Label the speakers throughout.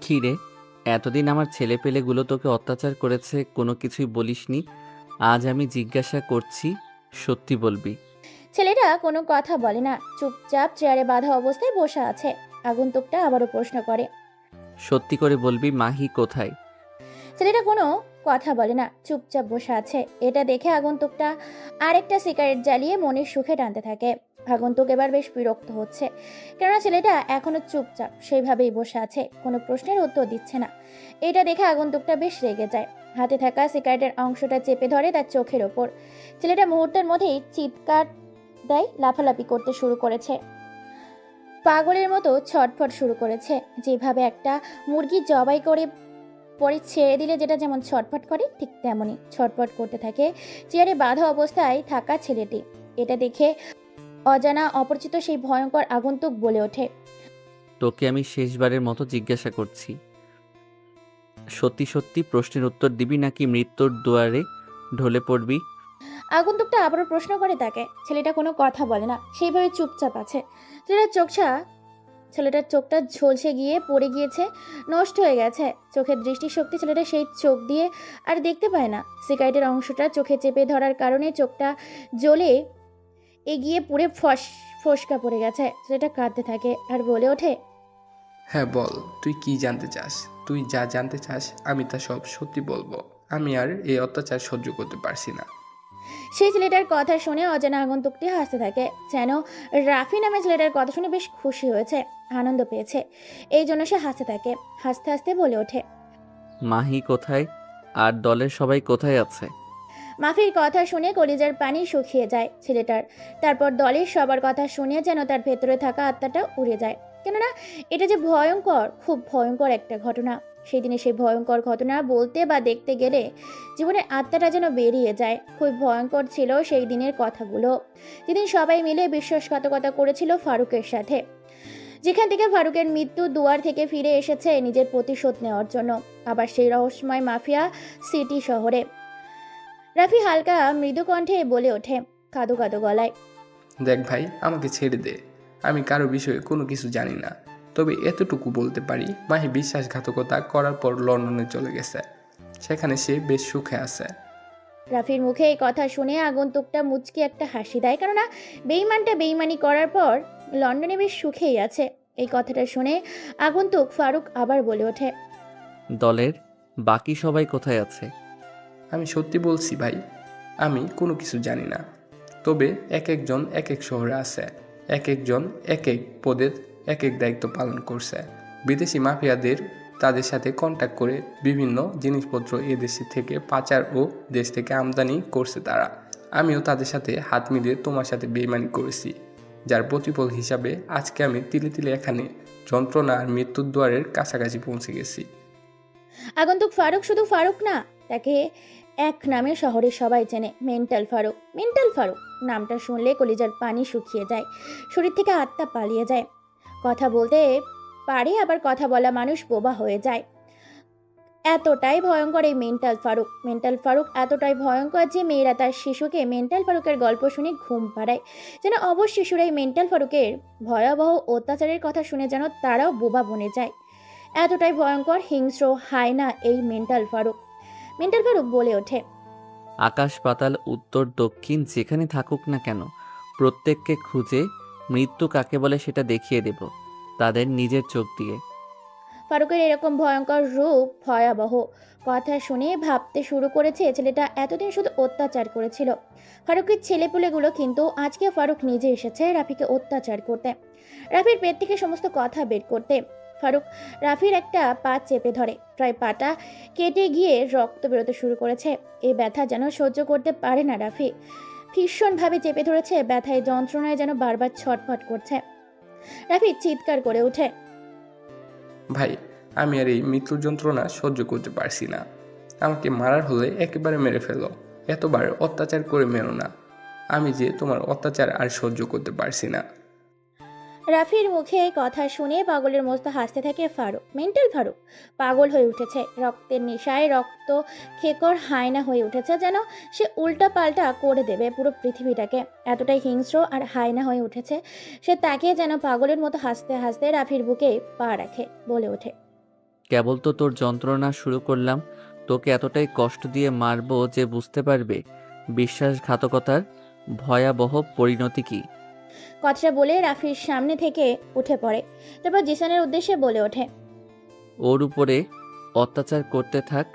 Speaker 1: কী রে, এতদিন আমার ছেলেপেলেগুলো তোকে অত্যাচার করেছে, কোনো কিছুই বলিসনি। আজ আমি জিজ্ঞাসা করছি, সত্যি বলবি?
Speaker 2: ছেলেটা কোনো কথা বলে না, চুপচাপ চেয়ারে বাঁধা অবস্থায় বসে আছে। আগন্তুকটা আবারও প্রশ্ন করে।
Speaker 1: সত্যি করে বলবি, মাহি কোথায়?
Speaker 2: ছেলেটা কোনো কথা বলে না, চুপচাপ বসে আছে। এটা দেখে আগন্তুকটা আরেকটা সিগারেট জ্বালিয়ে মনের সুখে টানতে থাকে। আগন্তুক এবার বেশ বিরক্ত হচ্ছে, কেননা ছেলেটা এখনো চুপচাপ সেইভাবেই বসে আছে, কোনো প্রশ্নের উত্তর দিচ্ছে না। এটা দেখে আগন্তুকটা বেশ রেগে যায়, হাতে থাকা সিগারেটের অংশটা চেপে ধরে তার চোখের ওপর। ছেলেটা মুহূর্তের মধ্যেই চিৎকার দেয়, লাফালাফি করতে শুরু করেছে, পাগলের মতো ছটফট শুরু করেছে। যেভাবে একটা মুরগি জবাই করে পরে ছেড়ে দিলে যেটা যেমন ছটফট করে, ঠিক তেমনই ছটফট করতে থাকে চেয়ারে বাঁধা অবস্থায় থাকা ছেলেটি। এটা দেখে অজানা অপরিচিত সেই ভয়ঙ্কর আগন্তুক বলে ওঠে।
Speaker 1: তোকে আমি শেষবারের মতো জিজ্ঞাসা করছি, সত্যি সত্যি প্রশ্নের উত্তর দিবি নাকি মৃত্যুর দুয়ারে ঢলে পড়বি?
Speaker 2: আগন্তুকটা আবারও প্রশ্ন করে তাকে। ছেলেটা কোনো কথা বলে না, সেইভাবে চুপচাপ আছে। ছেলেটার চোখটা ঝলসে গিয়ে পড়ে গিয়েছে, নষ্ট হয়ে গেছে চোখের দৃষ্টিশক্তি। ছেলেটা সেই চোখ দিয়ে আর দেখতে পায় না। সিগারেটের অংশটা চোখে চেপে ধরার কারণে চোখটা জ্বলে এগিয়ে পুড়ে ফসকা পড়ে গেছে। ছেলেটা কাঁদতে থাকে আর বলে ওঠে।
Speaker 3: হ্যাঁ বল, তুই কি জানতে চাস? তুই যা জানতে চাস আমি তা সব সত্যি বলবো। আমি আর এই অত্যাচার সহ্য করতে পারছি না।
Speaker 2: সেই ছেলেটার কথা শুনে অজানা আগন্তুকটি হাসতে থাকে, যেন রাফি নামে ছেলেটার কথা শুনে বেশ খুশি হয়েছে, আনন্দ পেয়েছে। এই জন্য সে হাসতে থাকে। হাসতে হাসতে বলে ওঠে।
Speaker 1: মাহি কোথায়? আর দলের সবাই কোথায় আছে?
Speaker 2: মাফির কথা শুনে কলিজার পানি শুকিয়ে যায় ছেলেটার। তারপর দলের সবার কথা শুনে যেন তার ভেতরে থাকা আত্মাটা উড়ে যায়। কেননা এটা যে ভয়ঙ্কর, খুব ভয়ঙ্কর একটা ঘটনা। সেই দিনে সেই ভয়ঙ্কর ঘটনা বলতে বা দেখতে গেলে জীবনের আত্মাটা যেন বেরিয়ে যায়। খুব ভয়ঙ্কর ছিল সেই দিনের কথাগুলো, যেদিন সবাই মিলে বিশ্বাসঘাতকতা করেছিল ফারুকের সাথে। যেখান থেকে ফারুকের মৃত্যু দুয়ার থেকে ফিরে এসেছে নিজের প্রতিশোধ নেওয়ার জন্য, আবার সেই রহস্যময় মাফিয়া সিটি শহরে। রাফি হালকা মৃদু কণ্ঠে বলে ওঠে, কাঁদো কাঁদো গলায়।
Speaker 3: দেখ ভাই, আমাকে ছেড়ে দে। আমি কারো বিষয়ে কোনো কিছু জানি না। তবে এতটুকু বলতে পারি, মাহি বিশ্বাসঘাতকতা করার পর লন্ডনে চলে গেছে। সেখানে সে বেশ সুখে আছে।
Speaker 2: রাফির মুখে এই কথা শুনে আগন্তুকটা মুচকি একটা হাসি দেয়, কেননা বেইমানটা বেইমানি করার পর লন্ডনে বেশ সুখেই আছে। এই কথাটা শুনে আগন্তুক ফারুক আবার বলে ওঠে।
Speaker 1: দলের বাকি সবাই কোথায় আছে?
Speaker 3: আমি সত্যি বলছি ভাই, আমি কোনো কিছু জানি না। তবে এক একজন এক এক শহরে আছে, এক একজন এক এক পদের এক এক দায়িত্ব পালন করছে। বিদেশি মাফিয়াদের তাদের সাথে কন্ট্যাক্ট করে বিভিন্ন জিনিসপত্র এদেশে থেকে পাচার ও দেশ থেকে আমদানি করছে তারা। আমিও তাদের সাথে হাত মিলিয়ে তোমার সাথে বেইমানি করেছি, যার প্রতিফল হিসাবে আজকে আমি তিলে তিলে এখানে যন্ত্রণা আর মৃত্যুর দুয়ারের কাছাকাছি পৌঁছে গেছি।
Speaker 2: আগন্তুক ফারুক শুধু ফারুক না, তাকে এক নামে শহরের সবাই চেনে, মেন্টাল ফারুক। মেন্টাল ফারুক নামটা শুনলে কলিজার পানি শুকিয়ে যায়, শরীর থেকে আত্মা পালিয়ে যায়। কথা বলতে পারে, আবার কথা বলা মানুষ বোবা হয়ে যায়। এতটাই ভয়ঙ্কর এই মেন্টাল ফারুক। মেন্টাল ফারুক এতটাই ভয়ঙ্কর যে মেয়েরা তার শিশুকে মেন্টাল ফারুকের গল্প শুনে ঘুম পাড়ায়। যেন অবশ শিশুরা এই মেন্টাল ফারুকের ভয়াবহ অত্যাচারের কথা শুনে যেন তারাও বোবা বনে যায়। এতটাই ভয়ঙ্কর, হিংস্র, হায়না এই মেন্টাল ফারুক। মেন্টাল ফারুক বলে ওঠে।
Speaker 1: আকাশ পাতাল উত্তর দক্ষিণ যেখানে থাকুক না কেন, প্রত্যেককে খুঁজে মৃত্যু কাকে বলে সেটা দেখিয়ে দেব তাদের নিজের চোখ দিয়ে।
Speaker 2: ফারুকের এরকম ভয়ঙ্কর রূপ ভয়াবহ কথা শুনে ভাবতে শুরু করেছে ছেলেটা এতদিন শুধু অত্যাচার করেছিল ফারুকের ছেলেপুলেগুলো, কিন্তু আজকে ফারুক নিজে এসেছে রাফিকে অত্যাচার করতে, রাফির পেট থেকে সমস্ত কথা বের করতে। ফারুক রাফির একটা পা চেপে ধরে, প্রায় পাটা কেটে গিয়ে রক্ত বেরোতে শুরু করেছে। এই ব্যথা যেন সহ্য করতে পারে না রাফি, ভীষণভাবে চেপে ধরেছে। ব্যথায় যন্ত্রণায় যেন বারবার ছটফট করছে। রাফি চিৎকার করে ওঠে।
Speaker 3: ভাই, আমি আর এই মৃত্যুর যন্ত্রণা সহ্য করতে পারছি না। আমাকে মারার হলে একেবারে মেরে ফেলো, এতবার অত্যাচার করে মেরো না। আমি যে তোমার অত্যাচার আর সহ্য করতে পারছি না।
Speaker 2: রাফির মুখে কথা শুনে পাগলের মতো হাসতে থাকে ফারুক। মেন্টাল ফারুক পাগল হয়ে উঠেছে, রক্তের নেশায় রক্ত খেকর হায়না হয়ে উঠেছে, যেন সে উল্টা পাল্টা করে দেবে পুরো পৃথিবীটাকে। এতটাই হিংস্র আর হায়না হয়ে উঠেছে সে, তাকে যেন পাগলের মতো হাসতে হাসতে রাফির বুকে পা রাখে, বলে ওঠে,
Speaker 1: কেবল তো তোর যন্ত্রণা শুরু করলাম, তোকে এতটাই কষ্ট দিয়ে মারবো যে বুঝতে পারবে বিশ্বাসঘাতকতার ভয়াবহ পরিণতি কি।
Speaker 2: কথাটা বলে রাফির সামনে থেকে উঠে পড়ে। তারপর জিসানের উদ্দেশ্যে বলে ওঠে,
Speaker 1: ওর উপরে অত্যাচার করতে থাক,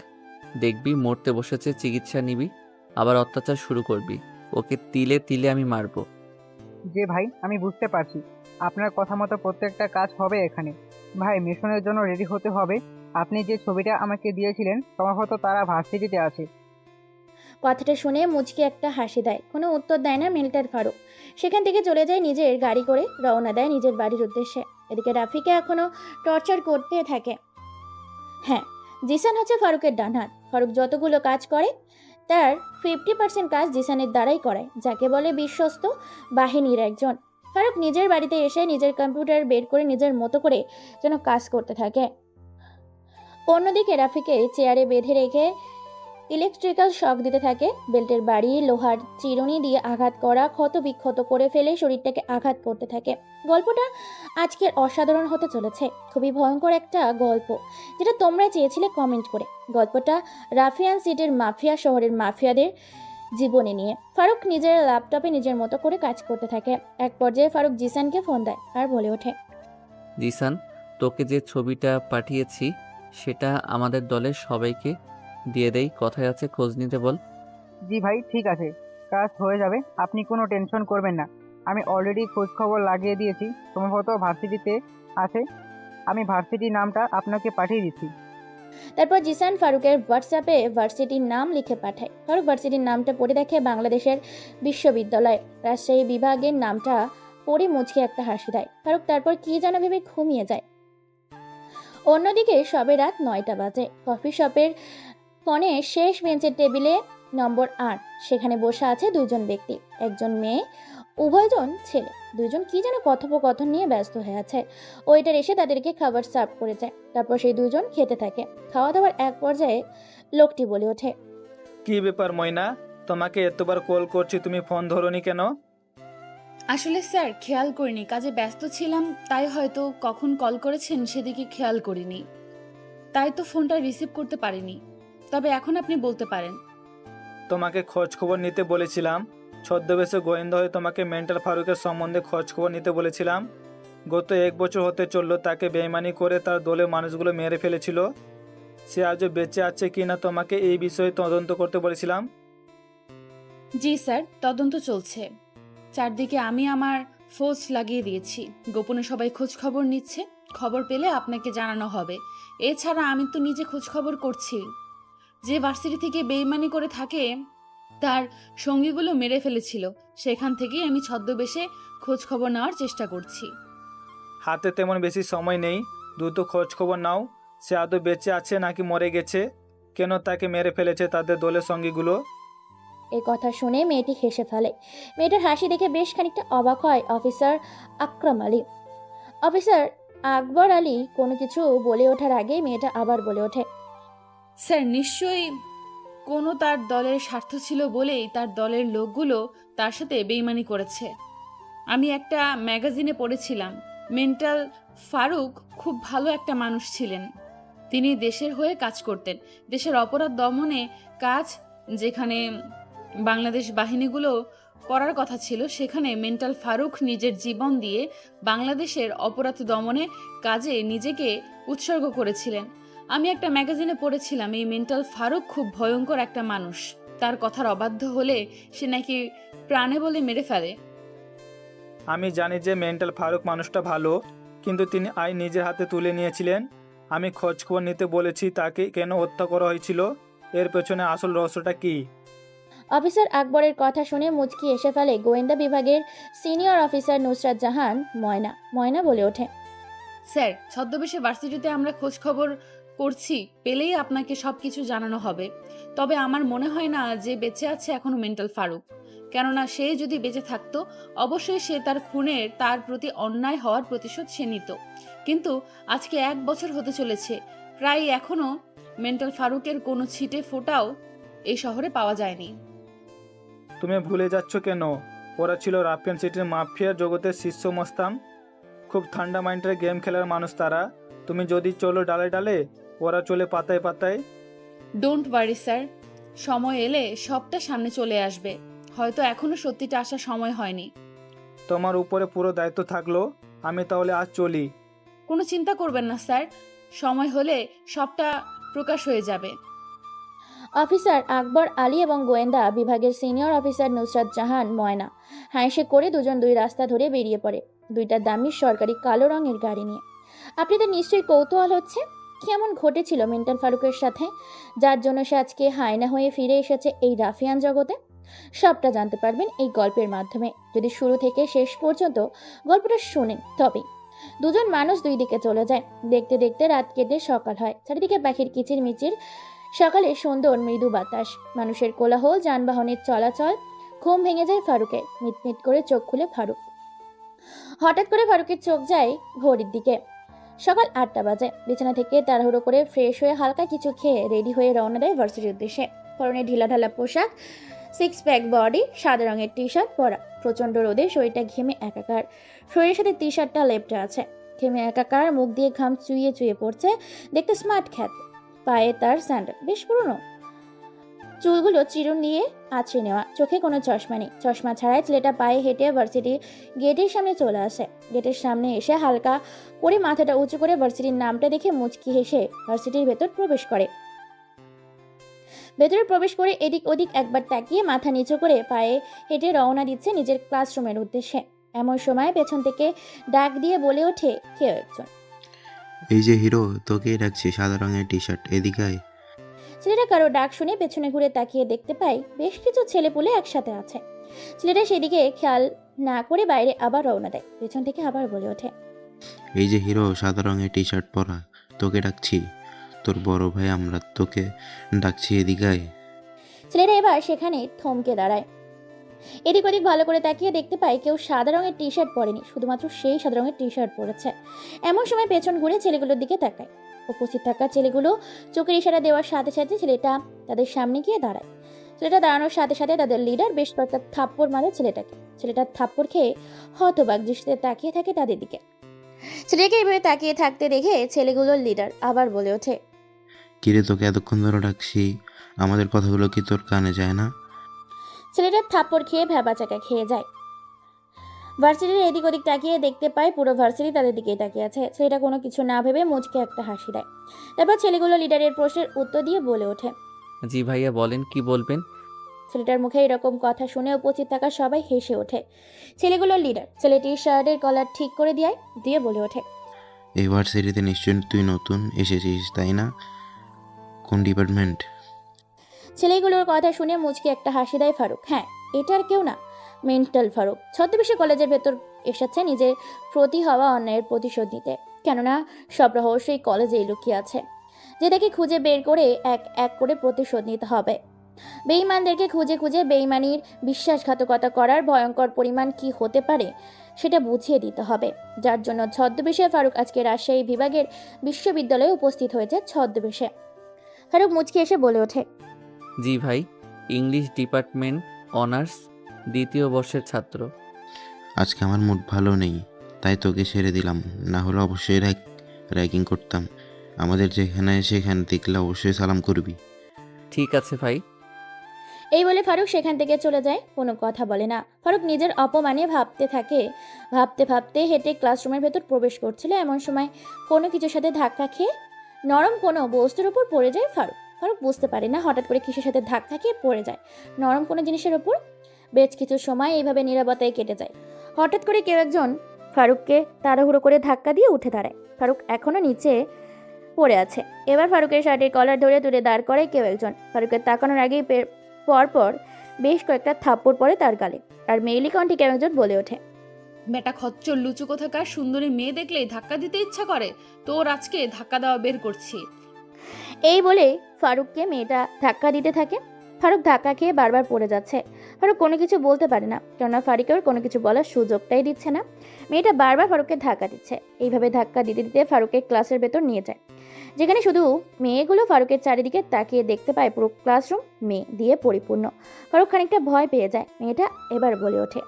Speaker 1: দেখবি মরতে বসেছে, চিকিৎসা নিবি, আবার অত্যাচার শুরু করবি, ওকে তিলে তিলে আমি মারবো।
Speaker 4: যে ভাই, আমি বুঝতে পারছি আপনার কথা মতো প্রত্যেকটা কাজ হবে এখানে। ভাই, মিশনের জন্য রেডি হতে হবে। আপনি যে ছবিটা আমাকে দিয়েছিলেন, সম্ভবত তারা ভার্সিটিতে আছে।
Speaker 2: কথাটা শুনে মুচকি একটা হাসি দেয়, কোনো উত্তর দেয় না মেন্টাল ফারুক। সেখান থেকে চলে যায়, নিজের গাড়ি করে রওনা দেয় নিজের বাড়ির উদ্দেশ্যে। এদিকে রাফিকে এখনো টর্চার করতে থাকে। হ্যাঁ, জিসান হচ্ছে ফারুকের ডান হাত। ফারুক যতগুলো কাজ করে তার 50% কাজ জিসানের দ্বারাই করায়, যাকে বলে বিশ্বস্ত বাহিনীর একজন। ফারুক নিজের বাড়িতে এসে নিজের কম্পিউটার বের করে নিজের মতো করে যেন কাজ করতে থাকে। অন্যদিকে রাফিকে চেয়ারে বেঁধে রেখে ইলেকট্রিক্যাল শক দিতে থাকে। বেল্টের বাড়ি লোহার চিরুনি দিয়ে আঘাত করা, ক্ষত বিক্ষত করে ফেলে শরীরটাকে আঘাত করতে থাকে। গল্পটা আজকের অসাধারণ হতে চলেছে, খুবই ভয়ঙ্কর একটা গল্প, যেটা তোমরা চেয়েছিলে কমেন্ট করে। গল্পটা রাফিয়ান সিটির মাফিয়া শহরের মাফিয়াদের জীবনে নিয়ে। ফারুক নিজের ল্যাপটপে নিজের মতো করে কাজ করতে থাকে। এক পর্যায়ে ফারুক জিসানকে ফোন দেয় আর বলে ওঠে,
Speaker 1: জিসান, তোকে যে ছবিটা পাঠিয়েছি সেটা আমাদের দলের সবাইকে দিয়ে দেই, কথায় আছে, খোঁজ নিতে বল।
Speaker 4: জি ভাই, ঠিক আছে, কাজ হয়ে যাবে, আপনি কোনো টেনশন করবেন না। আমি অলরেডি খোঁজ খবর লাগিয়ে দিয়েছি, সম্ভবত ভার্সিটিতে আছে। আমি ভার্সিটির নামটা আপনাকে পাঠিয়ে দিচ্ছি।
Speaker 2: তারপর জিসান ফারুকের হোয়াটসঅ্যাপে ভার্সিটির নাম লিখে পাঠায়। ফারুক ভার্সিটির নামটা পড়ে দেখে বাংলাদেশের বিশ্ববিদ্যালয়, রাজশাহী বিভাগের নামটা পড়ে মুচকে একটা হাসি দেয়। ফারুক তারপর কি যেন ভেবে ঘুমিয়ে যায়। অন্যদিকে সবে রাত 9টা বাজে। কফি শপের কোণে শেষ বেঞ্চের টেবিলে নম্বর 8, সেখানে বসে আছে দুইজন ব্যক্তি, একজন মেয়ে, উভয়জন ছেলে। দুইজন কি যেন কথোপকথন নিয়ে ব্যস্ত হয়ে আছে। ওয়েটার এসে তাদেরকে খাবার সার্ভ করে যায়। তারপর সেই দুজন খেতে থাকে। খাওয়া দাওয়ার এক পর্যায়ে লোকটি বলে ওঠে,
Speaker 5: কি ব্যাপার ময়না, তোমাকে এতবার কল করছি, তুমি ফোন ধরোনি কেন?
Speaker 6: আসলে স্যার খেয়াল করিনি, কাজে ব্যস্ত ছিলাম, তাই হয়তো কখন কল করেছেন সেদিকে খেয়াল করিনি, তাই তো ফোনটা রিসিভ করতে পারিনি। তবে এখন আপনি বলতে পারেন।
Speaker 5: তোমাকে খোঁজ খবর নিতে বলেছিলাম, ছদ্মবেশে গোয়েন্দা হয়ে তোমাকে মেন্টাল ফারুকের সম্বন্ধে খোঁজ খবর নিতে বলেছিলাম। গত 1 বছর হতে চললো তাকে বেইমানি করে তার দলের মানুষগুলো মেরে ফেলেছিল। সে আজও বেঁচে আছে কি না তোমাকে এই বিষয়ে তদন্ত করতে বলেছিলাম।
Speaker 6: জি স্যার, তদন্ত চলছে। চারদিকে আমি আমার ফোর্স লাগিয়ে দিয়েছি, গোপনে সবাই খোঁজ খবর নিচ্ছে, খবর পেলে আপনাকে জানানো হবে। এছাড়া আমি তো নিজে খোঁজ খবর করছি। যে ভার্সিটি থেকে বেইমানি করে থাকে তার সঙ্গীগুলো মেরে ফেলেছিল, সেখান থেকেই আমি ছদ্মবেশে খোঁজ খবর নেওয়ার চেষ্টা করছি।
Speaker 5: হাতে তেমন বেশি সময় নেই, দ্রুত খোঁজ খবর নাও। সে আদৌ বেঁচে আছে নাকি মরে গেছে, কেন তাকে মেরে ফেলেছে তাদের দলের সঙ্গীগুলো।
Speaker 2: এই কথা শুনে মেয়েটি হেসে ফেলে। মেয়েটার হাসি দেখে বেশ খানিকটা অবাক হয় অফিসার আকরাম আলী। অফিসার আকবর আলী কোনো কিছু বলে ওঠার আগেই মেয়েটা আবার বলে ওঠে,
Speaker 6: স্যার নিশ্চয়ই কোনো তার দলের স্বার্থ ছিল বলেই তার দলের লোকগুলো তার সাথে বেইমানি করেছে। আমি একটা ম্যাগাজিনে পড়েছিলাম, মেন্টাল ফারুক খুব ভালো একটা মানুষ ছিলেন। তিনি দেশের হয়ে কাজ করতেন, দেশের অপরাধ দমনে কাজ যেখানে বাংলাদেশ বাহিনীগুলো করার কথা ছিল, সেখানে মেন্টাল ফারুক নিজের জীবন দিয়ে বাংলাদেশের অপরাধ দমনে কাজে নিজেকে উৎসর্গ করেছিলেন। আমি একটা ম্যাগাজিনে পড়েছিলাম এই মেন্টাল ফারুক খুব ভয়ঙ্কর একটা মানুষ, তার কথার অবাধ্য হলে সে নাকি প্রাণে বলে মেরে ফেলে।
Speaker 5: আমি জানি যে মেন্টাল ফারুক মানুষটা ভালো, কিন্তু তিনি আইন নিজের হাতে তুলে নিয়েছিলেন। আমি খোঁজ খবর নিতে বলেছি তাকে কেন হত্যা করা হয়েছিল, এর পেছনে আসল রহস্যটা কি।
Speaker 2: অফিসার আকবরের কথা শুনে মুচকি এসে ফেলে গোয়েন্দা বিভাগের সিনিয়র অফিসার নুসরাত জাহান ময়না। ময়না বলে ওঠে,
Speaker 6: স্যার ছদ্মবেশে ভার্সিটিতে আমরা খোঁজ খবর করছি, পেলেই আপনাকে সবকিছু জানানো হবে। তবে আমার মনে হয় না যে বেঁচে আছে এখনো মেন্টাল ফারুক, কেননা সে যদি বেঁচে থাকতো অবশ্যই সে তার খুনের তার প্রতি অন্যায় হওয়ার প্রতিশোধ সে নিত। কিন্তু আজকে 1 বছর হতে চলেছে, প্রায় এখনো মেন্টাল ফারুকের কোনো ছিটে ফোঁটাও এই শহরে পাওয়া যায়নি।
Speaker 5: তুমি ভুলে যাচ্ছ কেন? ওরা ছিল রাফিয়ান সিটির মাফিয়ার জগতের শীর্ষ মস্তান। খুব ঠান্ডা মাইন্ডের গেম খেলার মানুষ তারা। তুমি যদি চলো ডালে ডালে, ওরা চলে পাতায় পাতায়।
Speaker 6: ডোন্ট ওয়ারি স্যার, সময় এলে সবটা সামনে চলে আসবে। হয়তো এখনো সত্যিটা আসার সময় হয়নি।
Speaker 5: তোমার উপরে পুরো দায়িত্ব থাকলো। আমি তাহলে আজ চলি।
Speaker 6: কোনো চিন্তা করবেন না স্যার, সময় হলে সবটা প্রকাশ হয়ে যাবে।
Speaker 2: অফিসার আকবর আলী এবং গোয়েন্দা বিভাগের সিনিয়র অফিসার নুসরাত জাহান ময়না হাঁসে করে দুজন দুই রাস্তা ধরে বেরিয়ে পড়ে, দুইটা দামি সরকারি কালো রঙের গাড়ি নিয়ে। আপনাদের নিশ্চয়ই কৌতূহল হচ্ছে কেমন ঘটেছিল মেন্টাল ফারুকের সাথে, যার জন্য সে আজকে হায়না হয়ে ফিরে এসেছে এই রাফিয়ান জগতে। সবটা জানতে পারবেন এই গল্পের মাধ্যমে। যদি শুরু থেকে শেষ পর্যন্ত গল্পটা শোনেন তবেই। দুজন মানুষ দুই দিকে চলে যায়। দেখতে দেখতে রাত কেটে সকাল হয়। চারিদিকে পাখির কিচিরমিচির, সকালে সুন্দর মৃদু বাতাস, মানুষের কোলাহল, যানবাহনের চলাচল। ঘুম ভেঙে যায় ফারুকের। মিটমিট করে চোখ খুলে ফারুক। হঠাৎ করে ফারুকের চোখ যায় ঘড়ির দিকে। সকাল 8টা বাজে। বিছানা থেকে তাড়াহুড়ো করে ফ্রেশ হয়ে হালকা কিছু খেয়ে রেডি হয়ে রওনা দেয় ভার্সিটির উদ্দেশ্যে। পরনে ঢিলাঢালা পোশাক, 6 প্যাক বডি, সাদা রঙের টি শার্ট পরা। প্রচণ্ড রোদে শরীরটা ঘেমে একাকার। শরীরের সাথে টি শার্টটা লেপটে আছে। ঘেমে একাকার, মুখ দিয়ে ঘাম চুইয়ে চুইয়ে পড়ছে। দেখতে স্মার্ট খ্যাত। পায়ে তার স্যান্ডেল, বেশ পুরনো। চুলগুলো চিরুন দিয়ে আছড়ে নেওয়া। চোখে কোনো চশমা নেই। চশমা ছাড়াই ছেলেটা পায়ে হেঁটে ভার্সিটি গেটের সামনে চলে আসে। গেটের সামনে এসে হালকা করে মাথাটা উঁচু করে ভার্সিটির নামটা দেখে মুচকি হেসে ভার্সিটির ভেতর প্রবেশ করে। ভেতরে প্রবেশ করে এদিক ওদিক একবার তাকিয়ে মাথা নিচু করে পায়ে হেঁটে রওনা দিচ্ছে নিজের ক্লাসরুমের উদ্দেশ্যে। এমন সময় পেছন থেকে ডাক দিয়ে বলে ওঠে কেউ একজন,
Speaker 7: এই যে হিরো, তোকেই ডাকছি, সাদা রঙের টি শার্ট, এদিকে আয়।
Speaker 2: ছেলেটা কারো ডাক শুনে পেছনে ঘুরে তাকিয়ে দেখতে পায় বেশ কিছু ছেলেপুলে একসাথে আছে। ছেলেটা সেদিকে খেয়াল না করে বাইরে আবার রওনা দেয়। পেছন থেকে আবার বলে ওঠে,
Speaker 7: এই যে হিরো, সাদা রঙের টি শার্ট পরা, তোকে ডাকছি, তোর বড় ভাই আমরা তোকে ডাকছি, এদিকে আয়।
Speaker 2: ছেলেটা এবার সেখানে থমকে দাঁড়ায়। এদিক ওদিক ভালো করে তাকিয়ে দেখতে পায় কেউ সাদা রঙের টি শার্ট পরেনি, শুধুমাত্র সেই সাদা রঙের টি শার্ট পরেছে। এমন সময় পেছন ঘুরে ছেলেগুলোর দিকে তাকায়। উপস্থিত থাকা ছেলেগুলো চোখের ইশারা দেওয়ার সাথে সাথে ছেলেটা তাদের সামনে গিয়ে দাঁড়ায়। ছেলেটা দাঁড়ানোর সাথে সাথে তাদের লিডার বেশ কয়েকটা থাপ্পড় মারে ছেলেটাকে। ছেলেটা থাপ্পড় খেয়ে হতবাক দৃষ্টিতে তাকিয়ে থাকে তাদের দিকে। ছেলেকে এইভাবে তাকিয়ে থাকতে দেখে ছেলেগুলোর লিডার আবার বলে ওঠে,
Speaker 7: কিরে, তোকে এতক্ষণ ধরে ডাকছি, আমাদের কথাগুলো কি তোর কানে যায় না?
Speaker 2: ছেলেটা থাপ্পড় খেয়ে ভ্যাবাচাকা খেয়ে যায়। ভার্সিটির এদিক ওদিক তাকিয়ে দেখতে পায় পুরো ভার্সিটি তাদের দিকেই তাকিয়ে আছে। ছেলেটা কোনো কিছু না ভেবে মুচকে একটা হাসি দেয়। তারপর ছেলেগুলো লিডারের প্রশ্নের উত্তর দিয়ে বলে ওঠে,
Speaker 1: জি ভাইয়া বলেন, কি বলবেন?
Speaker 2: ছেলেটার মুখে এরকম কথা শুনে উপস্থিত থাকা সবাই হেসে ওঠে। ছেলেগুলোর লিডার ছেলেটির শার্টের কলার ঠিক করে দিয়ে বলে ওঠে,
Speaker 7: এই ভার্সিটিতে নিশ্চয়ই তুই নতুন এসেছিস, তাই না? কোন ডিপার্টমেন্ট?
Speaker 2: ছেলেগুলোর কথা শুনে মুচকে একটা হাসি দেয় ফারুক। হ্যাঁ, এটার কেউ না, মেন্টাল ফারুক। ছদ্মবেশে কলেজের ভেতর এসেছে নিজের প্রতি হওয়া অন্যায়ের প্রতিশোধ নিতে। কেননা সব রহস্যই কলেজেই লুকিয়ে আছে, যেটাকে খুঁজে বের করে এক এক করে প্রতিশোধ নিতে হবে। বেঈমানদেরকে খুঁজে খুঁজে বেঈমানির বিশ্বাসঘাতকতা করার ভয়ঙ্কর পরিমাণ কি হতে পারে সেটা বুঝিয়ে দিতে হবে। যার জন্য ছদ্মবেশে ফারুক আজকে রাজশাহী বিভাগের বিশ্ববিদ্যালয়ে উপস্থিত হয়েছে ছদ্মবেশে। ফারুক মুচকি এসে বলে ওঠে,
Speaker 1: জি ভাই, ইংলিশ ডিপার্টমেন্ট অনার্স 2য় বর্ষের ছাত্র।
Speaker 7: আজকে আমার মুড ভালো নেই, তাই তোকে ছেড়ে দিলাম, না হলে অবশ্যই র্যাগিং করতাম। আমাদের যেখানে সেখানে দেখলে অবশ্যই সালাম করবি।
Speaker 1: ঠিক আছে ভাই।
Speaker 2: এই বলে ফারুক সেখান থেকে চলে যায়, কোনো কথা বলে না। ফারুক নিজের অপমানে ভাবতে থাকে। ভাবতে ভাবতে হেঁটে ক্লাসরুমের ভেতর প্রবেশ করছিল। এমন সময় কোনো কিছুর সাথে ধাক্কা খেয়ে নরম কোনো বস্তুর উপর পড়ে যায় ফারুক। ফারুক বুঝতে পারে না হঠাৎ করে কিসের সাথে ধাক্কা খেয়ে পড়ে যায় নরম কোনো জিনিসের ওপর। বেশ কিছু সময় এইভাবে নীরবতায় কেটে যায়। হঠাৎ করে কেউ একজন ফারুককে তাড়াহুড়ো করে ধাক্কা দিয়ে উঠে দাঁড়ায়। ফারুক এখনো নিচে পড়ে আছে। এবার ফারুকের শার্টের কলার ধরে তুলে দাঁড় করায় কেউ একজন। ফারুকের তাকানোর আগেই পরপর বেশ কয়েকটা থাপ্পড় পড়ে তার গালে। আর মেইলি কণ্ঠে কেউ একজন বলে ওঠে,
Speaker 6: বেটা খচ্চর লুচু কোথাকার, সুন্দরী মেয়ে দেখলেই ধাক্কা দিতে ইচ্ছা করে, তোর আজকে ধাক্কা দেওয়া বের করছি।
Speaker 2: এই বলে ফারুককে মেয়েটা ধাক্কা দিতে থাকে। ফারুক ধাক্কা খেয়ে বারবার পড়ে যাচ্ছে। ফারুক কোনো কিছু বলতে পারে না, কেননা ফারুকের কোনো কিছু বলার সুযোগটাই দিচ্ছে না। মেয়েটা বারবার ফারুককে ধাক্কা দিচ্ছে। এইভাবে ধাক্কা দিতে দিতে ফারুককে ক্লাসের ভেতর নিয়ে যায়, যেখানে শুধু মেয়েগুলো ফারুকের চারিদিকে তাকিয়ে দেখতে পায় পুরো ক্লাসরুম মেয়ে দিয়ে পরিপূর্ণ। ফারুক খানিকটা ভয় পেয়ে যায়। মেয়েটা এবার বলে ওঠে,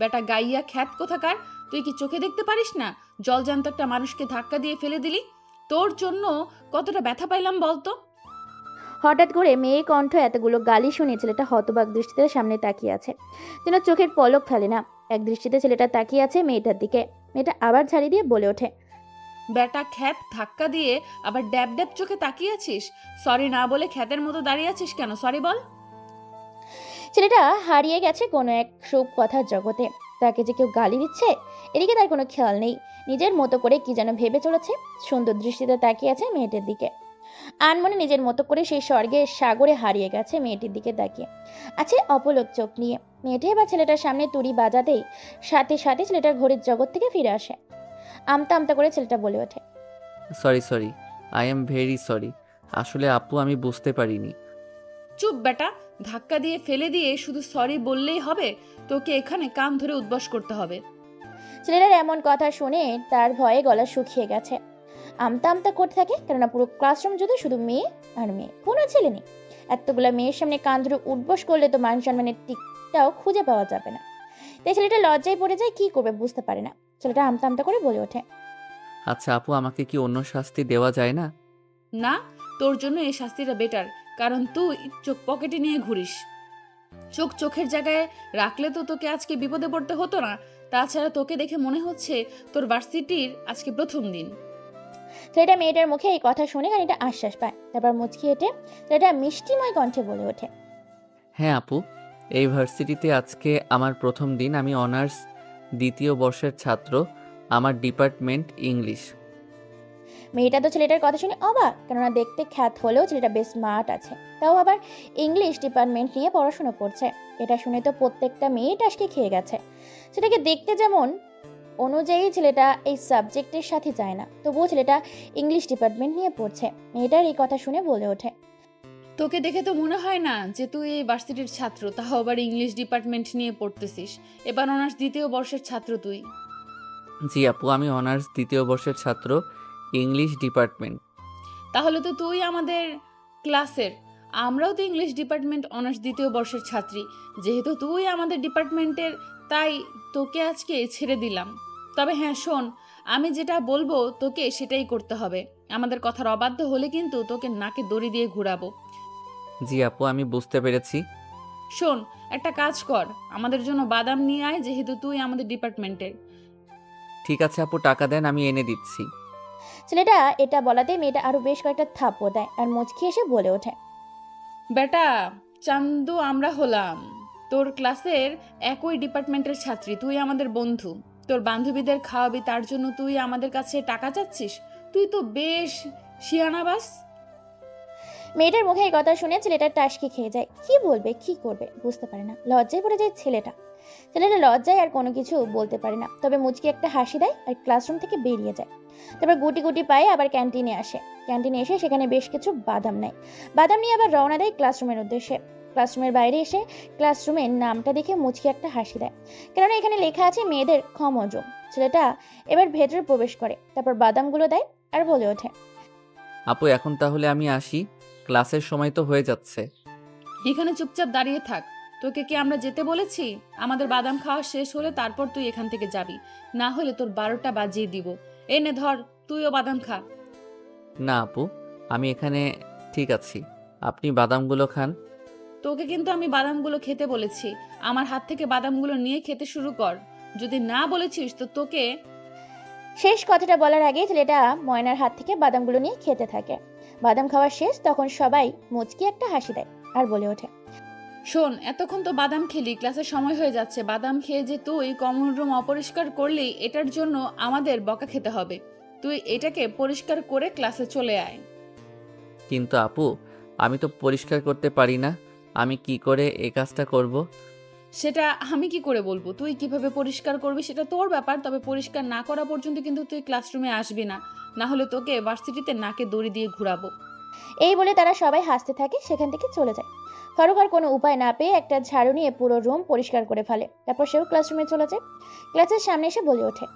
Speaker 6: বেটা গাইয়া খ্যাত কোথাকার, তুই কি চোখে দেখতে পারিস না জলজান্ত একটা মানুষকে ধাক্কা দিয়ে ফেলে দিলি? তোর জন্য কতটা ব্যথা পাইলাম বলতো।
Speaker 2: হঠাৎ করে মেয়ে কণ্ঠ এতগুলো গালি শুনে ছেলেটা হতবাক দৃষ্টিতে সামনে তাকিয়ে আছে, যেন চোখের পলক ফেলে না। এক দৃষ্টিতে ছেলেটা তাকিয়ে আছে মেয়েটার দিকে। মেয়েটা আবার ঝাড়ি দিয়ে বলে ওঠে,
Speaker 6: বেটা খ্যাত ধাক্কা দিয়ে আবার ড্যাব ড্যাব চোখে তাকিয়ে আছিস? সরি না বলে খ্যাতের মতো দাঁড়িয়ে আছিস কেন? সরি বল।
Speaker 2: ছেলেটা হারিয়ে গেছে কোনো এক সব কথার জগতে। তাকে যে কেউ গালি দিচ্ছে এদিকে তার কোনো খেয়াল নেই। নিজের মতো করে কি যেন ভেবে চলেছে। সুন্দর দৃষ্টিতে তাকিয়ে আছে মেয়েটির দিকে। আনমনে নিজের মতো করে সেই স্বর্গের সাগরে হারিয়ে গেছে মেয়েটির দিকে তাকিয়ে আছে অপলক চোখ নিয়ে। মেয়েটি এবার ছেলেটার সামনে তুড়ি বাজাতেই সাথে সাথে ছেলেটার ঘড়ির জগৎ থেকে ফিরে আসে। আমতা আমতা করে ছেলেটা বলে ওঠে,
Speaker 1: sorry, I am very sorry. আসলে আপু আমি বুঝতে পারিনি।
Speaker 6: চুপ বেটা, ধাক্কা দিয়ে ফেলে দিয়ে শুধু সরি বললেই হবে? তোকে এখানে কান ধরে উদ্বাস করতে হবে।
Speaker 2: ছেলেটার এমন কথা শুনে তার ভয়ে গলা শুকিয়ে গেছে। আমতা আমতা করতে থাকে, কেননা পুরো ক্লাসরুম জুড়ে শুধু মেয়ে আর মেয়ে, কোনো ছেলে নেই। এতগুলা মেয়ের সামনে কান ধরে উঠবস করলে তো মান সম্মানের টিকটাও খুঁজে পাওয়া যাবে না। তাই ছেলেটা লজ্জায় পড়ে যায়, কি করবে বুঝতে পারে না। ছেলেটা আমতা আমতা করে বলে ওঠে,
Speaker 1: আচ্ছা আপু, আমাকে কি অন্য শাস্তি দেওয়া যায় না?
Speaker 6: না, তোর জন্য এই শাস্তিটা বেটার, কারণ তুই চোখ পকেটে নিয়ে ঘুরিস। চোখের জায়গায় রাখলে তো তোকে আজকে বিপদে পড়তে হতো না। তাছাড়া তোকে দেখে মনে হচ্ছে তোর ভার্সিটির আজকে প্রথম দিন।
Speaker 2: ছেলেটা মেয়েটার মুখে এই কথা শুনে খানিকটা আশ্বাস পায়। তারপর মুচকি হেঁটে ছেলেটা মিষ্টিময় কণ্ঠে বলে ওঠে,
Speaker 1: হ্যাঁ আপু, এই ভার্সিটিতে আজকে আমার প্রথম দিন। আমি অনার্স দ্বিতীয় বর্ষের ছাত্র। আমার ডিপার্টমেন্ট ইংলিশ।
Speaker 2: মেয়েটা তো ছেলেটার কথা শুনে অবাক, কেননা দেখতে খ্যাত হলেও ছেলেটা বেশ স্মার্ট আছে, তাও আবার ইংলিশ ডিপার্টমেন্ট নিয়ে পড়াশোনা করছে। এটা শুনে তো প্রত্যেকটা মেয়ে টাসকে খেয়ে গেছে। সেটাকে দেখতে যেমন অনুযায়ী ছেলেটা এই সাবজেক্টের সাথে যায় না, তবুও ছেলেটা ইংলিশ ডিপার্টমেন্ট নিয়ে পড়ছে। মেয়েটার এই কথা শুনে বলে ওঠে,
Speaker 6: তোকে দেখে তো মনে হয় না যে তুই এই ভার্সিটির ছাত্র, তাও আবার ইংলিশ ডিপার্টমেন্ট নিয়ে পড়তেছিস। এবার অনার্স দ্বিতীয় বর্ষের ছাত্র তুই।
Speaker 1: জি আপু, আমি অনার্স দ্বিতীয় বর্ষের ছাত্র, ইংলিশ ডিপার্টমেন্ট।
Speaker 6: তাহলে তো তুই আমাদের ক্লাসের। আমরাও তো ইংলিশ ডিপার্টমেন্ট অনার্স দ্বিতীয় বর্ষের ছাত্রী। যেহেতু তুই আমাদের ডিপার্টমেন্টের, তাই তোকে আজকে ছেড়ে দিলাম। তবে হ্যাঁ শোন, আমি যেটা বলবো তোকে সেটাই করতে হবে। আমাদের কথার অবাধ্য হলে কিন্তু তোকে নাকে দড়ি দিয়ে ঘুরাবো।
Speaker 1: জি আপু, আমি বুঝতে পেরেছি।
Speaker 6: শোন, একটা কাজ কর, আমাদের জন্য বাদাম নিয়ে আয়, যেহেতু তুই আমাদের ডিপার্টমেন্টের।
Speaker 1: ঠিক আছে আপু, টাকা দেন, আমি এনে দিচ্ছি।
Speaker 2: ছেলেটা এটা বলাতে মেয়েটা আরো বেশ কয়েকটা থাপ্পড় দেয় আর মুচকি এসে বলে ওঠে,
Speaker 6: বেটা চান্দু, আমরা হলাম তোর ক্লাসের একই ডিপার্টমেন্টের ছাত্রী। তুই আমাদের বন্ধু, তোর বান্ধবীদের খাওয়াবি, তার জন্য তুই আমাদের কাছে টাকা চাচ্ছিস? তুই তো বেশ শিয়ানাবাস।
Speaker 2: মেয়েটার মুখে এই কথা শুনে ছেলেটা টাসকি খেয়ে যায়। কি বলবে কি করবে বুঝতে পারে না, লজ্জায় পড়ে যায় ছেলেটা। লজ্জায় আর কোনো কিছু বলতে পারে না, তবে মুচকি একটা হাসি দেয় আর ক্লাসরুম থেকে বেরিয়ে যায়। তারপর গুটি গুটি পায়ে আবার ক্যান্টিনে আসে। ক্যান্টিনে এসে সেখানে বেশ কিছু বাদাম নেয়। বাদাম নিয়ে আবার রওনা দেয় ক্লাসরুমের উদ্দেশ্যে। ক্লাসরুমের বাইরে এসে ক্লাসরুমের নামটা দেখে মুচকি একটা হাসি দেয়, কেননা এখানে লেখা আছে মেয়েদের ক্ষমজম। ছেলেটা এবার ভেতরে প্রবেশ করে, তারপর বাদামগুলো দেয় আর বলে ওঠে,
Speaker 1: আপু এখন তাহলে আমি আসি, ক্লাসের সময় তো হয়ে যাচ্ছে।
Speaker 6: এখানে চুপচাপ দাঁড়িয়ে থাক। তোকে কি আমরা যেতে বলেছি? আমাদের বাদাম খাওয়া শেষ হলে তারপর তুই এখান থেকে যাবি, না হলে তোর 12টা বাজিয়ে দিব। এনে ধর, তুইও বাদাম খা।
Speaker 1: না আপু, আমি এখানে ঠিক আছি, আপনি বাদামগুলো খান।
Speaker 6: তোকে কিন্তু আমি বাদামগুলো খেতে বলেছি। আমার হাত থেকে বাদামগুলো নিয়ে খেতে শুরু কর। যদি না বলেছিস তো তোকে।
Speaker 2: শেষ কথাটা বলার আগে ছেলেটা ময়নার হাত থেকে বাদামগুলো নিয়ে খেতে থাকে। বাদাম খাওয়া শেষ তখন সবাই মুচকি একটা হাসি দেয় আর বলে ওঠে,
Speaker 6: শোন, এতক্ষণ তো বাদাম খেলি, ক্লাসের সময় হয়ে যাচ্ছে। বাদাম খেয়ে যে তুই কমন রুম অপরিষ্কার করলি, এটার জন্য আমাদের বকা খেতে হবে। তুই এটাকে পরিষ্কার করে ক্লাসে চলে আয়।
Speaker 1: কিন্তু আপু, আমি তো পরিষ্কার করতে পারি না, আমি কি করে এই কাজটা করব?
Speaker 6: সেটা আমি কি করে বলবো? তুই কিভাবে পরিষ্কার করবি সেটা তোর ব্যাপার। তবে পরিষ্কার না করা পর্যন্ত কিন্তু তুই ক্লাসরুমে আসবি না, না হলে তোকে ভার্সিটিতে নাকে দড়ি দিয়ে ঘুরাবো।
Speaker 2: এই বলে তারা সবাই হাসতে থাকে, সেখান থেকে চলে যায়। ফারুক আর কোনো উপায় না পেয়ে একটা ঝাড়ু নিয়ে পুরো রুম পরিষ্কার করে ফেলে। তারপর সেও ক্লাসরুমে চলে যায়। ক্লাসের সামনে এসে বলে ওঠে,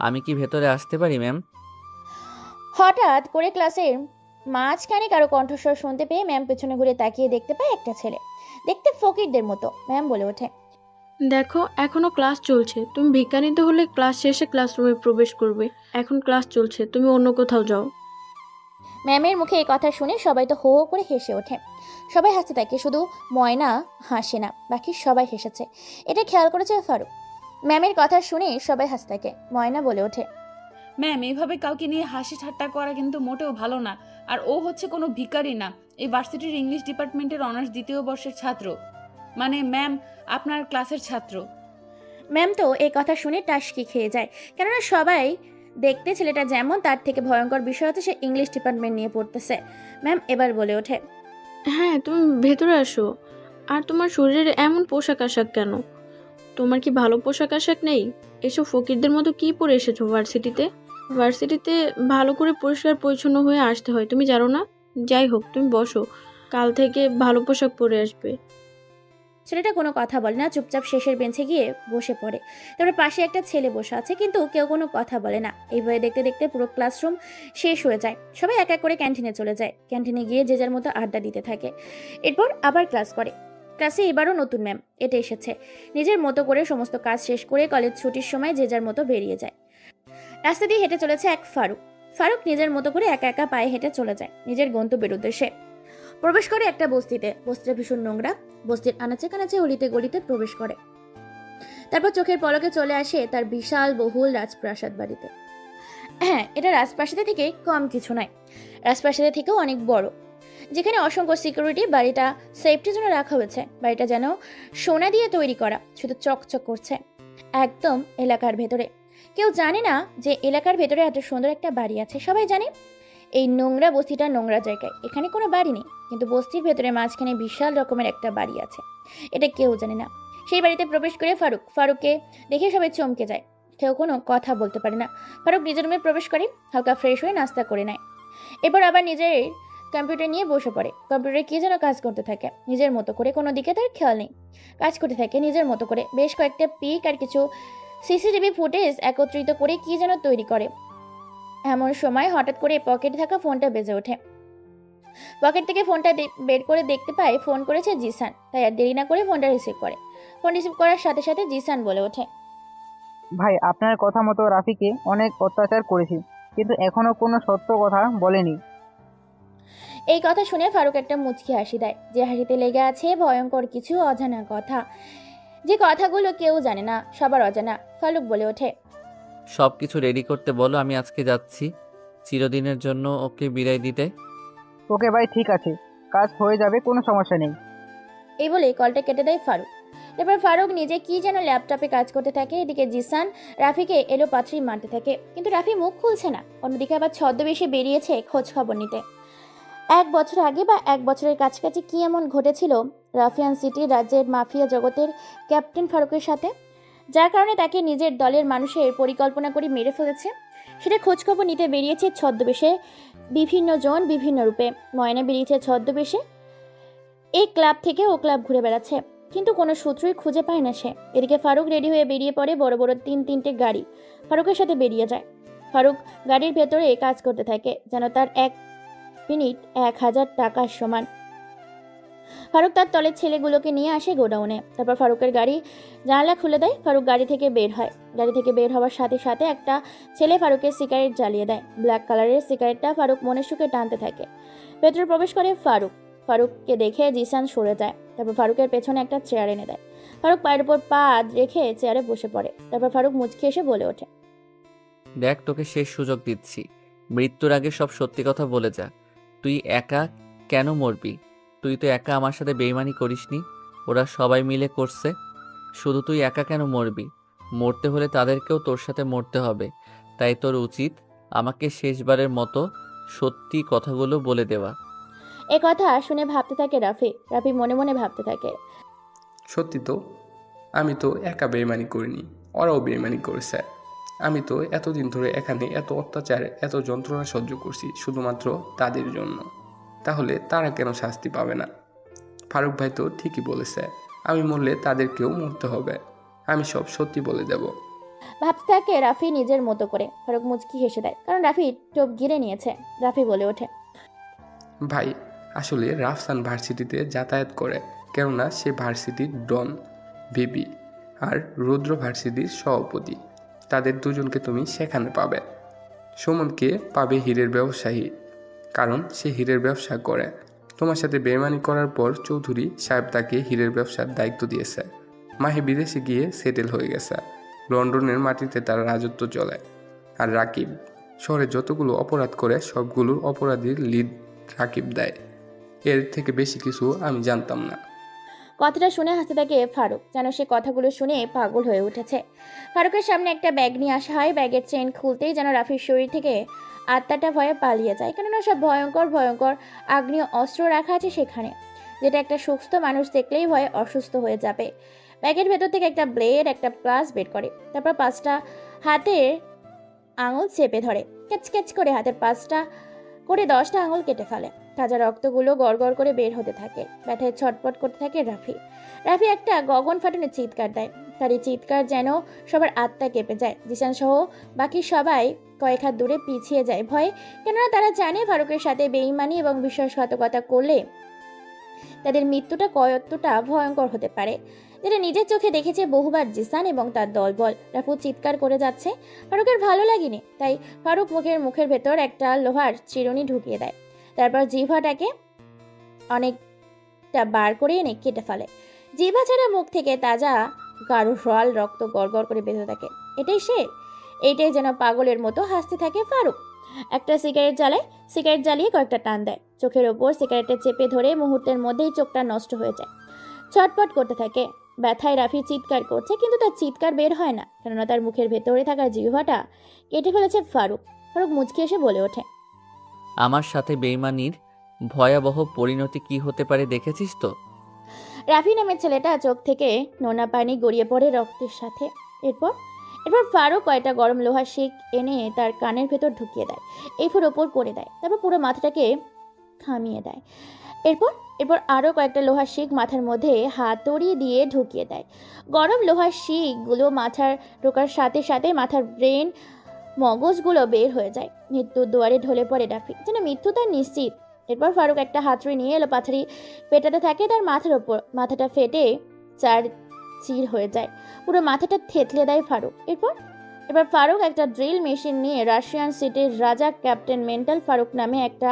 Speaker 1: আমি কি ভেতরে আসতে পারি ম্যাম?
Speaker 2: হঠাৎ করে ক্লাসের মাঝখানে কারো কণ্ঠস্বর শুনতে পেয়ে ম্যাম পেছনে ঘুরে তাকিয়ে দেখতে পায় একটা ছেলে, দেখতে ফকিরদের মতো। ম্যাম বলে ওঠে,
Speaker 8: দেখো এখনো ক্লাস চলছে, তুমি ভিক্ষা নিতে হলে ক্লাস শেষে ক্লাসরুমে প্রবেশ করবে। এখন ক্লাস চলছে, তুমি অন্য কোথাও যাও।
Speaker 2: ম্যামের মুখে এই কথা শুনে সবাই তো হো হো করে হেসে ওঠে। সবাই হাসতে থাকে, শুধু ময়না হাসে না, বাকি সবাই হেসেছে। এটা খেয়াল করেছে ফারুক। ম্যামের কথা শুনে সবাই হাসতে থাকে। ময়না বলে ওঠে,
Speaker 6: ম্যাম এভাবে কাউকে নিয়ে হাসি ঠাট্টা করা কিন্তু মোটেও ভালো না। আর ও হচ্ছে কোনো ভিখারি না, এই ভার্সিটির ইংলিশ ডিপার্টমেন্টের অনার্স 2য় বর্ষের ছাত্র। মানে ম্যাম আপনার ক্লাসের ছাত্র।
Speaker 2: ম্যাম তো এই কথা শুনে টাসকি খেয়ে যায়, কেননা সবাই দেখতে ছেলেটা যেমন, তার থেকে ভয়ঙ্কর বিষয় হচ্ছে সে ইংলিশ ডিপার্টমেন্ট নিয়ে পড়তেছে। ম্যাম এবার বলে ওঠে,
Speaker 8: হ্যাঁ তুমি ভেতরে আসো। আর তোমার শরীরের এমন পোশাক আশাক কেন? তোমার কি ভালো পোশাক আশাক নেই? এসব ফকিরদের মতো কি পরে এসেছো ভার্সিটিতে? ভার্সিটিতে ভালো করে পরিষ্কার পরিচ্ছন্ন হয়ে আসতে হয়, তুমি জানো না? যাই হোক, তুমি বসো, কাল থেকে ভালো পোশাক পরে আসবে।
Speaker 2: ছেলেটা কোনো কথা বলে না, চুপচাপ শেষের বেঞ্চে গিয়ে বসে পড়ে। তারপর পাশে একটা ছেলে বসে আছে, কিন্তু কেউ কোনো কথা বলে না। এইভাবে দেখতে দেখতে পুরো ক্লাসরুম শেষ হয়ে যায়। সবাই এক এক করে ক্যান্টিনে চলে যায়। ক্যান্টিনে গিয়ে যে যার মতো আড্ডা দিতে থাকে। এরপর আবার ক্লাস করে। ক্লাসে এবারও নতুন ম্যাম এটা এসেছে। নিজের মতো করে সমস্ত কাজ শেষ করে কলেজ ছুটির সময় যে যার মতো বেরিয়ে যায়। রাস্তা দিয়ে হেঁটে চলেছে এক ফারুক। ফারুক নিজের মতো করে একা একা পায়ে হেঁটে চলে যায় নিজের গন্তব্যের উদ্দেশ্যে। প্রবেশ করে একটা বস্তিতে। বস্তিটা ভীষণ নোংরা। বস্তির আনাচে কানাচে অলিতে গলিতে প্রবেশ করে। তারপর চোখের পলকে চলে আসে তার বিশাল বহুল রাজপ্রাসাদ বাড়িতে। হ্যাঁ, এটা রাজপ্রাসাদের থেকে কম কিছু নয়, রাজপ্রাসাদের থেকেও অনেক বড়, যেখানে অসংখ্য সিকিউরিটি। বাড়িটা সেফটির জন্য রাখা হয়েছে। বাড়িটা যেন সোনা দিয়ে তৈরি করা, শুধু চকচক করছে। একদম এলাকার ভেতরে। কেউ জানে না যে এলাকার ভেতরে এত সুন্দর একটা বাড়ি আছে। সবাই জানে এই নোংরা বস্তিটা নোংরা জায়গায়, এখানে কোনো বাড়ি নেই, কিন্তু বস্তির ভেতরে মাঝখানে বিশাল রকমের একটা বাড়ি আছে। এটা কেউ জানে না। সেই বাড়িতে প্রবেশ করে ফারুককে দেখে সবাই চমকে যায়। কেউ কোনো কথা বলতে পারে না। ফারুক নিজের রুমে প্রবেশ করে, হালকা ফ্রেশ হয়ে নাস্তা করে নেয়। এরপর আবার নিজের কম্পিউটার নিয়ে বসে পড়ে। কম্পিউটারে কি যেন কাজ করতে থাকে নিজের মতো করে, কোনো দিকে তার খেয়াল নেই। কাজ করতে থাকে নিজের মতো করে, বেশ কয়েকটা পিক আর কিছু সিসিটিভি ফুটেজ একত্রিত করে কি যেন তৈরি করে। এমন সময় হঠাৎ করে পকেটে থাকা ফোনটা বেজে ওঠে। পকেট থেকে ফোনটা বের করে দেখতে পায় ফোন করেছে জিসান। তাই আর দেরি না করে ফোনটা রিসিভ করে। ফোন রিসিভ করার সাথে সাথে জিসান বলে ওঠে,
Speaker 4: ভাই, আপনার কথা মতো রাফিকে অনেক অত্যাচার করেছি, কিন্তু এখনো কোনো সত্য কথা বলেনি।
Speaker 2: এই কথা শুনে ফারুক একটা মুচকি হাসি দেয়, যে হাসিতে লেগে আছে ভয়ঙ্কর কিছু অজানা কথা, যে কথাগুলো কেউ জানে না, সবার অজানা। ফারুক বলে ওঠে,
Speaker 1: সব কিছু রেডি করতে বলো, আমি আজকে যাচ্ছি চিরদিনের জন্য ওকে বিদায় দিতে।
Speaker 4: ওকে ভাই, ঠিক আছে, কাজ হয়ে যাবে, কোনো সমস্যা নেই।
Speaker 2: এই বলে কলটা কেটে দেয় ফারুক। এরপর ফারুক নিজে কি যেন ল্যাপটপে কাজ করতে থাকে। এদিকে জিসান রাফিকে এলো পাথরি মারতে থাকে, কিন্তু রাফি মুখ খুলছে না। অন্যদিকে আবার ছদ্মবেশে বেরিয়েছে খোঁজ খবর নিতে। 1 বছর আগে বা 1 বছরের কাছাকাছি কি এমন ঘটেছিল রাফিয়ান সিটি রাজ্যের মাফিয়া জগতের ক্যাপ্টেন ফারুকের সাথে, যার কারণে তাকে নিজের দলের মানুষের পরিকল্পনা করে মেরে ফেলেছে। সেটা খোঁজখবর নিতে বেরিয়েছে ছদ্মবেশে বিভিন্ন জন বিভিন্ন রূপে। ময়না বেরিয়েছে ছদ্মবেশে, এই ক্লাব থেকে ও ক্লাব ঘুরে বেড়াচ্ছে, কিন্তু কোনো সূত্রই খুঁজে পায় না সে। এদিকে ফারুক রেডি হয়ে বেরিয়ে পড়ে। বড় বড় 3-3টে গাড়ি ফারুকের সাথে বেরিয়ে যায়। ফারুক গাড়ির ভেতরে কাজ করতে থাকে, যেন তার 1 মিনিট 1000 টাকার সমান। ফারুক তার তলের ছেলেগুলোকে নিয়ে আসে গোডাউনে। তারপর ফারুকের গাড়ি জানালা খুলে দেয়। ফারুক গাড়ি থেকে বের হয়। গাড়ি থেকে বের হওয়ার সাথে সাথে একটা ছেলে ফারুকের সিগারেট জ্বালিয়ে দেয়। ব্ল্যাক কালারের সিগারেটটা ফারুক মনের সুখে টানতে থাকে। ভেতরে প্রবেশ করে ফারুককে দেখে জিসান সরে যায়। তারপর ফারুকের পেছনে একটা চেয়ার এনে দেয়। ফারুক পায়ের উপর পা রেখে চেয়ারে বসে পড়ে। তারপর ফারুক মুচকি এসে বলে ওঠে,
Speaker 1: দেখ, তোকে শেষ সুযোগ দিচ্ছি, মৃত্যুর আগে সব সত্যি কথা বলে যা। তুই একা কেন মরবি? তুই তো একা আমার সাথে বেইমানি করিসনি, ওরা সবাই মিলে করছে। শুধু তুই একা কেন মরবি? মরতে হলে তাদেরকেও তোর সাথে মরতে হবে। তাই তোর উচিত আমাকে শেষবারের মতো সত্যি কথাগুলো বলে দেওয়া।
Speaker 2: এ কথা শুনে ভাবতে থাকে রাফি মনে মনে ভাবতে থাকে,
Speaker 3: সত্যি তো, আমি তো একা বেইমানি করিনি, ওরাও বেইমানি করেছে। আমি তো এতদিন ধরে এখানে এত অত্যাচার এত যন্ত্রণা সহ্য করছি শুধুমাত্র তাদের জন্য। তাহলে তারা কেন শাস্তি পাবে না? ফারুক ভাই তো ঠিকই বলেছে, আমি মরলে তাদেরকেও মরতে হবে। আমি সব সত্যি বলে দেব।
Speaker 2: ভাবতে থাকে রাফি নিজের মতো করে। ফারুক মুচকি হেসে দেয়, কারণ রাফি টোপ গিরে নিয়েছে। রাফি বলে ওঠে,
Speaker 3: ভাই, আসলে রাফসান ভার্সিটিতে যাতায়াত করে, কেননা সে ভার্সিটির ডন ভিপি আর রুদ্র ভার্সিটির সভাপতি। তাদের দুজনকে তুমি সেখানে পাবে। সুমনকে পাবে হীরের ব্যবসায়ী, কারণ সে হীরের ব্যবসা করে। তোমার সাথে বেইমানি করার পর চৌধুরী সাহেব তাকে হীরের ব্যবসার দায়িত্ব দিয়েছে। মাহি বিদেশে গিয়ে সেটেল হয়ে গেছে, লন্ডনের মাটিতে তার রাজত্ব চলে। আর রাকিব শহরে যতগুলো অপরাধ করে সবগুলোর অপরাধীর লিড রাকিব দেয়। এর থেকে বেশি কিছু আমি জানতাম না।
Speaker 2: কথাটা শুনে হাসতে থাকে ফারুক, যেন সে কথাগুলো শুনে পাগল হয়ে উঠেছে। ফারুকের সামনে একটা ব্যাগ নিয়ে আসা হয়। ব্যাগের চেইন খুলতেই যেন রাফির শরীর থেকে আত্মাটা ভয়ে পালিয়ে যায়, কেননা সব ভয়ঙ্কর ভয়ঙ্কর আগ্নেয় অস্ত্র রাখা আছে সেখানে, যেটা একটা সুস্থ মানুষ দেখলেই ভয়ে অসুস্থ হয়ে যাবে। ব্যাগের ভেতর থেকে একটা ব্লেড, একটা প্লাস বের করে, তারপর 5টা হাতের আঙুল চেপে ধরে, ক্যাচ ক্যাচ করে হাতের 5টা করে 10টা আঙুল কেটে ফেলে। তাজা রক্তগুলো গড়গড় করে বের হতে থাকে। ব্যথায় ছটপট করতে থাকে রাফি। রাফি একটা গগন ফাটানো চিৎকার দেয়। তার এই চিৎকার যেন সবার আত্মা কেঁপে যায়। জিসান সহ বাকি সবাই কয়েক হাত দূরে পিছিয়ে যায় ভয়ে, কেননা তারা জানে ফারুকের সাথে বেঈমানি এবং বিশ্বাসঘাতকতা করলে তাদের মৃত্যুটা কতটা ভয়ঙ্কর হতে পারে, যেটা নিজের চোখে দেখেছে বহুবার জিসান এবং তার দলবল। রাফু চিৎকার করে যাচ্ছে, ফারুকের ভালো লাগেনি, তাই ফারুক মুখের ভেতর একটা লোহার চিরুনি ঢুকিয়ে দেয়। তারপর জিহ্বাটাকে অনেকটা বার করে এনে কেটে ফেলে। জিহ্বা ছাড়া মুখ থেকে তাজা গাঢ় রয়াল রক্ত গড়গড় করে বেঁধে থাকে। এইটাই যেন পাগলের মতো হাসতে থাকে ফারুক। একটা সিগারেট জ্বালিয়ে কয়েকটা টান দেয়। চোখের ওপর সিগারেটে চেপে ধরে মুহূর্তের মধ্যেই চোখটা নষ্ট হয়ে যায়। ছটপট করতে থাকে। ব্যথায় রাফি চিৎকার করছে, কিন্তু তার চিৎকার বের হয় না, কেননা তার মুখের ভেতরে থাকা জিহ্বাটা কেটে ফেলেছে ফারুক। ফারুক মুচকি এসে বলে ওঠে,
Speaker 1: আমার সাথে বেইমানির ভয়াবহ পরিণতি কি হতে পারে দেখেছিস তো?
Speaker 2: রাফি নামের ছেলেটা চোখ থেকে নোনা পানি গড়িয়ে পড়ে রক্তের সাথে। এরপর ফারুক কয়টা গরম লোহার শিক এনে তার কানের ভেতর ঢুকিয়ে দেয়, এরপর ওপর করে দেয়, তারপর পুরো মাথাটাকে থামিয়ে দেয়। এরপর আরও কয়েকটা লোহার শিক মাথার মধ্যে হাতুড়ি দিয়ে ঢুকিয়ে দেয়। গরম লোহার শিকগুলো মাথার ঢোকার সাথে সাথে মাথার ব্রেন মগজগুলো বের হয়ে যায়। মৃত্যুর দুয়ারে ঢলে পড়ে রাফি, যেন মৃত্যু তার নিশ্চিত। এরপর ফারুক একটা হাতুড়ি নিয়ে এলো পাথারি পেটাতে থাকে তার মাথার ওপর। মাথাটা ফেটে চার চির হয়ে যায়, পুরো মাথাটা থেতলে দেয় ফারুক। এবার ফারুক একটা ড্রিল মেশিন নিয়ে রাশিয়ান সিটির রাজা ক্যাপ্টেন মেন্টাল ফারুক নামে একটা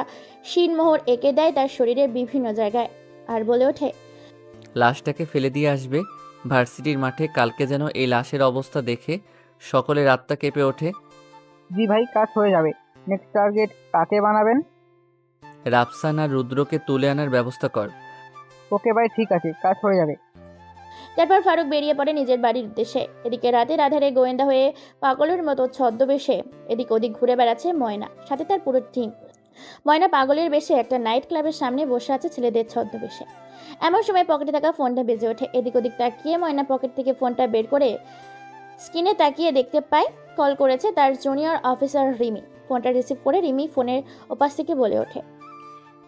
Speaker 2: শিনমোহর এঁকে দেয় তার শরীরের বিভিন্ন জায়গায়, আর বলে ওঠে,
Speaker 1: লাশটাকে ফেলে দিয়ে আসবে ভার্সিটির মাঠে। কালকে যেন এই লাশের অবস্থা দেখে সকলের আত্মা কেঁপে ওঠে।
Speaker 4: জি ভাই, কাজ হয়ে যাবে। নেক্সট টার্গেট কাকে বানাবেন?
Speaker 1: রাফসান আর রুদ্রকে তুলে আনার ব্যবস্থা কর।
Speaker 4: ওকে ভাই, ঠিক আছে, কাজ হয়ে যাবে।
Speaker 2: তারপর ফারুক বেরিয়ে পড়ে নিজের বাড়ির উদ্দেশ্যে। এদিকে রাতের আধারে গোয়েন্দা হয়ে পাগলের মতো ছদ্মবেশে এদিক ওদিক ঘুরে বেড়াচ্ছে ময়না, সাথে তার পুরো টিম। ময়না পাগলের বেশে একটা নাইট ক্লাবের সামনে বসে আছে ছেলেদের ছদ্মবেশে। এমন সময় পকেটে থাকা ফোনটা বেজে ওঠে। এদিক ওদিক তাকিয়ে ময়না পকেট থেকে ফোনটা বের করে স্ক্রিনে তাকিয়ে দেখতে পায় কল করেছে তার জুনিয়র অফিসার রিমি। ফোনটা রিসিভ করে রিমি ফোনের ওপাশ থেকে বলে ওঠে,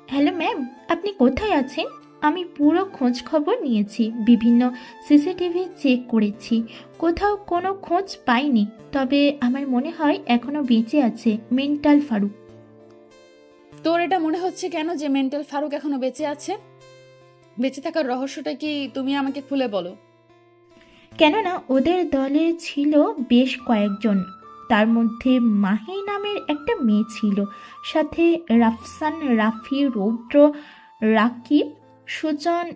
Speaker 9: হ্যালো ম্যাম, আপনি কোথায় আছেন? আমি পুরো খোঁজ খবর নিয়েছি, বিভিন্ন সিসিটিভি চেক করেছি, কোথাও কোনো খোঁজ পাইনি। তবে আমার মনে হয় এখনো বেঁচে আছে মেন্টাল ফারুক।
Speaker 6: তোর এটা মনে হচ্ছে কেন যে মেন্টাল ফারুক এখনো বেঁচে আছে? বেঁচে থাকার রহস্যটা কি তুমি আমাকে খুলে বলো।
Speaker 9: কেননা ওদের দলে ছিল বেশ কয়েকজন, তার মধ্যে মাহি নামের একটা মেয়ে ছিল, সাথে রাফসান, রাফি, রৌদ্র, রাকিব, সুজন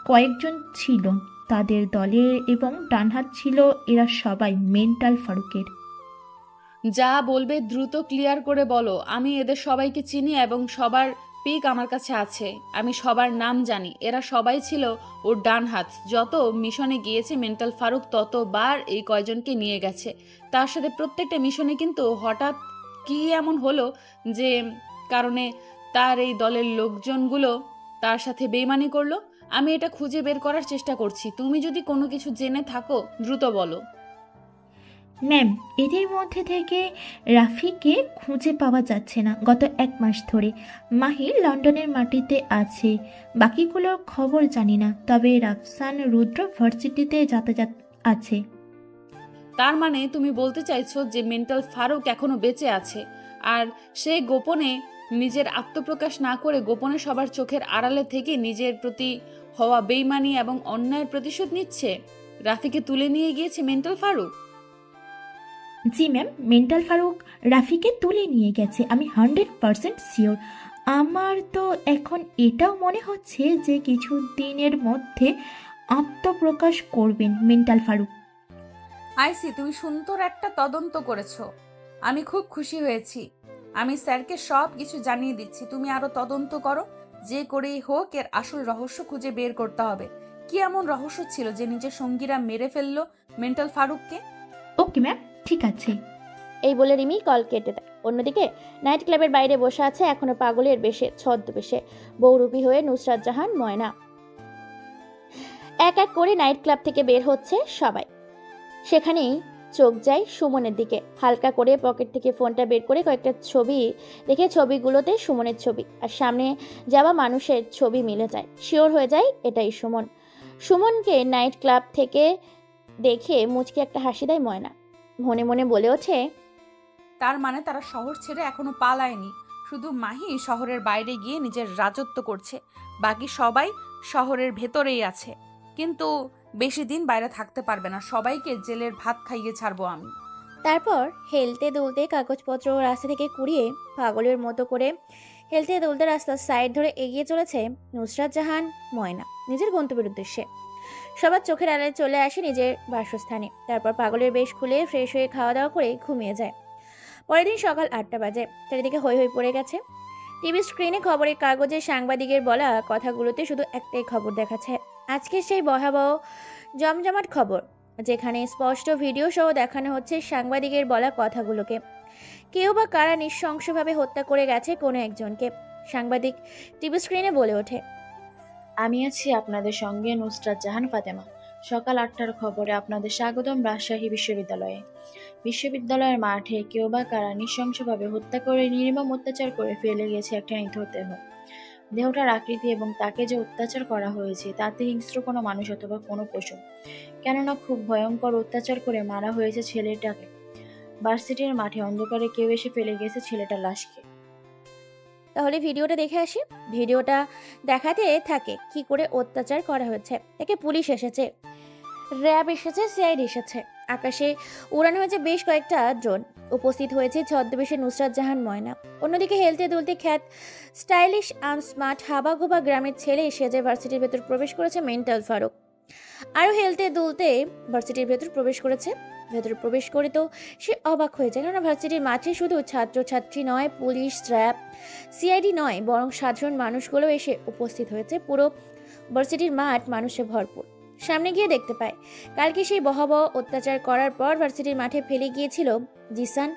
Speaker 9: কয়েকজন ছিল তাদের দলে, এবং ডানহাত ছিল এরা সবাই মেন্টাল ফারুকের।
Speaker 6: যা বলবে দ্রুত ক্লিয়ার করে বলো। আমি এদের সবাইকে চিনি এবং সবার পিক আমার কাছে আছে। আমি সবার নাম জানি। এরা সবাই ছিল ওর ডান হাত। যত মিশনে গিয়েছে মেন্টাল ফারুক ততবার এই কয়জনকে নিয়ে গেছে। তার সাথে প্রত্যেকটা মিশনে কিন্তু হঠাৎ কি এমন হলো যে কারণে তার এই দলের লোকজনগুলো তার সাথে বেইমানি করলো। আমি এটা খুঁজে বের করার চেষ্টা করছি। তুমি যদি কোনো কিছু জেনে থাকো দ্রুত বলো।
Speaker 9: ম্যাম, এদের মধ্যে থেকে রাফিকে খুঁজে পাওয়া যাচ্ছে না গত 1 মাস ধরে। মাহি লন্ডনের মাটিতে আছে, বাকিগুলোর খবর জানি না, তবে রাফসান রুদ্র ভার্সিটিতে যাতায়াত আছে।
Speaker 6: তার মানে তুমি বলতে চাইছো যে মেন্টাল ফারুক এখনো বেঁচে আছে, আর সে গোপনে নিজের আত্মপ্রকাশ না করে গোপনে সবার চোখের আড়ালে থেকে নিজের প্রতি হওয়া বেইমানি এবং অন্যায়ের প্রতিশোধ নিচ্ছে। রাফিকে তুলে নিয়ে গিয়েছে মেন্টাল ফারুক।
Speaker 9: জি ম্যাম, মেন্টাল ফারুক রাফিকে তুলে নিয়ে গেছে, আমি 100% শিওর। আমার তো এখন এটাও মনে হচ্ছে যে কিছু দিনের মধ্যে আত্মপ্রকাশ করবেন মেন্টাল ফারুক।
Speaker 6: আইসি, তুমি সুন্দর একটা তদন্ত করেছো, আমি খুব খুশি হয়েছি। আমি স্যারকে সব কিছু জানিয়ে দিচ্ছি, তুমি আরো তদন্ত করো। যে করেই হোক এর আসল রহস্য খুঁজে বের করতে হবে। কি এমন রহস্য ছিল যে নিজের সঙ্গীরা মেরে ফেললো মেন্টাল ফারুককে?
Speaker 9: ওকে ম্যাম, ঠিক আছে।
Speaker 2: এই বলে রিমি কল কেটে দেয়। অন্যদিকে নাইট ক্লাবের বাইরে বসে আছে এখনো পাগলের বেশে ছদ্মবেশে বহুরূপী হয়ে নুসরাত জাহান ময়না। এক এক করে নাইট ক্লাব থেকে বের হচ্ছে সবাই। সেখানেই চোখ যায় সুমনের দিকে। হালকা করে পকেট থেকে ফোনটা বের করে কয়েকটা ছবি দেখে ছবিগুলোতে সুমনের ছবি আর সামনে যাওয়া মানুষের ছবি মিলে যায়। শিওর হয়ে যায় এটাই সুমন। সুমনকে নাইট ক্লাব থেকে দেখে মুচকি একটা হাসি দেয় ময়না। মনে মনে বলে ওঠে,
Speaker 6: তার মানে তারা শহর ছেড়ে এখনো পালায়নি। শুধু মাহি শহরের বাইরে গিয়ে নিজের রাজত্ব করছে, বাকি সবাই শহরের ভেতরেই আছে। কিন্তু বেশি দিন বাইরে থাকতে পারবে না, সবাইকে জেলের ভাত খাইয়ে ছাড়বো আমি।
Speaker 2: তারপর হেলতে দুলতে কাগজপত্র রাস্তা থেকে কুড়িয়ে পাগলের মতো করে হেলতে দুলতে রাস্তার সাইড ধরে এগিয়ে চলেছে নুসরাত জাহান ময়না নিজের গন্তব্যের উদ্দেশ্যে। সবার চোখের আড়ালে চলে আসে নিজের বাসস্থানে। তারপর পাগলের বেশ খুলে ফ্রেশ হয়ে খাওয়া দাওয়া করে ঘুমিয়ে যায়। পরের দিন সকাল 8টা বাজে। চারিদিকে হই হই পড়ে গেছে। টিভি স্ক্রিনে খবরের কাগজে সাংবাদিকের বলা কথাগুলোতে শুধু একটাই খবর দেখাচ্ছে, আজকে সেই ভয়াবহ জমজমাট খবর, যেখানে স্পষ্ট ভিডিও সহ দেখানো হচ্ছে সাংবাদিকের বলা কথাগুলোকে। কেউ বা কারা নৃশংসভাবে হত্যা করে গেছে কোনো একজনকে। সাংবাদিক টিভি স্ক্রিনে বলে ওঠে,
Speaker 8: আমি আছি আপনাদের সঙ্গে নুসরাত জাহান ফাতেমা। সকাল 8টার খবরে আপনাদের স্বাগতম রাজশাহী বিশ্ববিদ্যালয়ে। বিশ্ববিদ্যালয়ের মাঠে কেউ বা কারা নৃশংসভাবে হত্যা করে নির্মম অত্যাচার করে ফেলে গেছে একটা নিথর দেহ। দেহটার আকৃতি এবং তাকে যে অত্যাচার করা হয়েছে তাতে হিংস্র কোনো মানুষ অথবা কোনো পশু, কেননা খুব ভয়ঙ্কর অত্যাচার করে মারা হয়েছে ছেলেটাকে। ভার্সিটির মাঠে অন্ধকারে কেউ এসে ফেলে গেছে ছেলেটার লাশকে।
Speaker 2: তাহলে ভিডিওটা দেখে আসি। ভিডিওটা দেখাতে থাকে কি করে অত্যাচার করা হয়েছে। একে পুলিশ এসেছে, র্যাব এসেছে, সিআইডি এসেছে, আকাশে উড়ানো হয়েছে বেশ কয়েকটা ড্রোন। উপস্থিত হয়েছে ছদ্মবেশে নুসরাত জাহান ময়না। অন্যদিকে হেলতে দুলতে খ্যাত স্টাইলিশ অ্যান্ড স্মার্ট হাবাগোবা গ্রামের ছেলে সেজে ভার্সিটির ভেতর প্রবেশ করেছে মেন্টাল ফারুক। আরও হেলতে দুলতে ভার্সিটির ভেতর প্রবেশ করেছে। ভেতরে প্রবেশ করে তো সে অবাক হয়ে যায়, কেননা ভার্সিটির মাঠে শুধু ছাত্রছাত্রী নয়, পুলিশ, র্যাব, সিআইডি নয়, বরং সাধারণ মানুষগুলো এসে উপস্থিত হয়েছে। পুরো ভার্সিটির মাঠ মানুষে ভরপুর। সামনে গিয়ে দেখতে পায় কালকে সেই ভয়াবহ অত্যাচার করার পর ভার্সিটির মাঠে ফেলে গিয়েছিল জিসান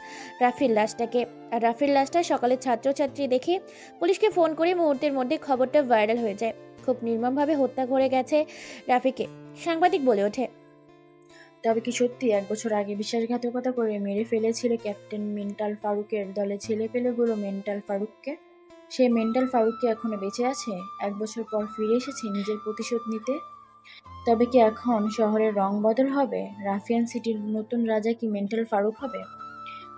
Speaker 2: রাফির লাশটাকে। আর রাফির লাশটা সকালে ছাত্রছাত্রী দেখে পুলিশকে ফোন করে মুহূর্তের মধ্যে খবরটা ভাইরাল হয়ে যায়। খুব নির্মমভাবে হত্যা করে গেছে রাফিকে। সাংবাদিক বলে ওঠে,
Speaker 8: তবে কি সত্যি 1 বছর আগে বিশ্বাসঘাতকতা করে মেরে ফেলেছিল ক্যাপ্টেন মেন্টাল ফারুকের দলে ছেলেপেলেগুলো মেন্টাল ফারুককে? সেই মেন্টাল ফারুককে এখনো বেঁচে আছে, 1 বছর পর ফিরে এসেছে নিজের প্রতিশোধ নিতে? তবে কি এখন শহরের রং বদল হবে? রাফিয়ান সিটির নতুন রাজা কি মেন্টাল ফারুক হবে?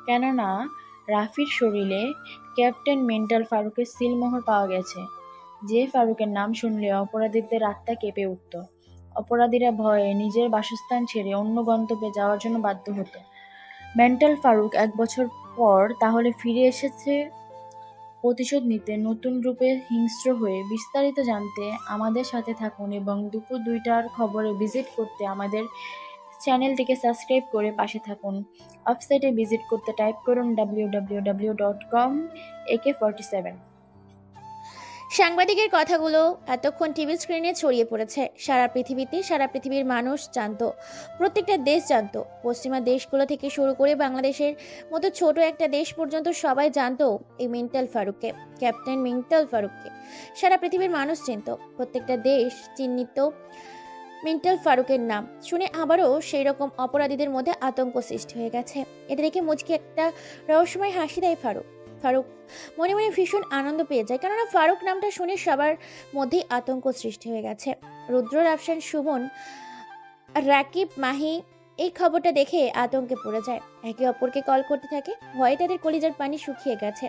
Speaker 8: কেননা রাফির শরীরে ক্যাপ্টেন মেন্টাল ফারুকের সিলমোহর পাওয়া গেছে, যে ফারুকের নাম শুনলে অপরাধীদের আত্মা কেঁপে উঠত। অপরাধীরা ভয়ে নিজের বাসস্থান ছেড়ে অন্য গন্তব্যে যাওয়ার জন্য বাধ্য হতো। মেন্টাল ফারুক 1 বছর পর তাহলে ফিরে এসেছে প্রতিশোধ নিতে নতুন রূপে হিংস্র হয়ে। বিস্তারিত জানতে আমাদের সাথে থাকুন এবং দুপুর 2টার খবরে ভিজিট করতে আমাদের চ্যানেলটিকে সাবস্ক্রাইব করে পাশে থাকুন। ওয়েবসাইটে ভিজিট করতে টাইপ করুন www.com/AK47।
Speaker 2: সাংবাদিকের কথাগুলো এতক্ষণ টিভি স্ক্রিনে ছড়িয়ে পড়েছে সারা পৃথিবীতে। সারা পৃথিবীর মানুষ জানতো, প্রত্যেকটা দেশ জানতো। পশ্চিমা দেশগুলো থেকে শুরু করে বাংলাদেশের মতো ছোট একটা দেশ পর্যন্ত সবাই জানতো এই মেন্টাল ফারুককে, ক্যাপ্টেন মেন্টাল ফারুককে। সারা পৃথিবীর মানুষ চিনত, প্রত্যেকটা দেশ চিহ্নিত মেন্টাল ফারুকের নাম শুনে আবারও সেই রকম অপরাধীদের মধ্যে আতঙ্ক সৃষ্টি হয়ে গেছে। এটা দেখে মুচকি একটা রহস্যময় হাসি দেয় ফারুক। ফারুক মনে মনে ভীষণ আনন্দ পেয়ে যায়, কেননা ফারুক নামটা শুনে সবার মধ্যেই আতঙ্ক সৃষ্টি হয়ে গেছে। রুদ্র, রাফসান, সুমন, রাকিব, মাহি এই খবরটা দেখে আতঙ্কে পড়ে যায়। একে অপরকে কল করতে থাকে। ভয়ে তাদের কলিজার পানি শুকিয়ে গেছে।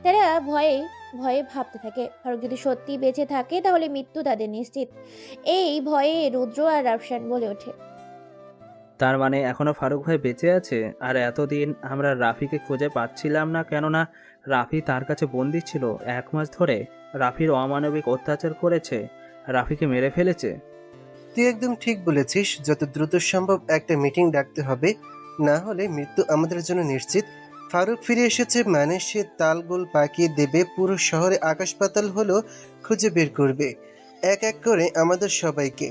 Speaker 2: তারা ভয়ে ভয়ে ভাবতে থাকে, ফারুক যদি সত্যি বেঁচে থাকে তাহলে মৃত্যু তাদের নিশ্চিত। এই ভয়ে রুদ্র আর রাফসান বলে ওঠে,
Speaker 10: তার মানে এখনো ফারুক ভাই বেঁচে আছে? আর এতদিন আমরা রাফিকে খুঁজে পাচ্ছিলাম না, কেননা রাফি তার কাছে বন্দি ছিল 1 মাস ধরে। রাফির অমানবিক অত্যাচার করেছে, রাফিকে মেরে ফেলেছে।
Speaker 11: তুই একদম ঠিক বলেছিস। যত দ্রুত সম্ভব একটা মিটিং ডাকতে হবে, না হলে মৃত্যু আমাদের জন্য নিশ্চিত। ফারুক ফিরে এসেছে মানে সে তালগোল পাকিয়ে দেবে, পুরো শহরে আকাশ পাতাল হলো খুঁজে বের করবে এক এক করে আমাদের সবাইকে।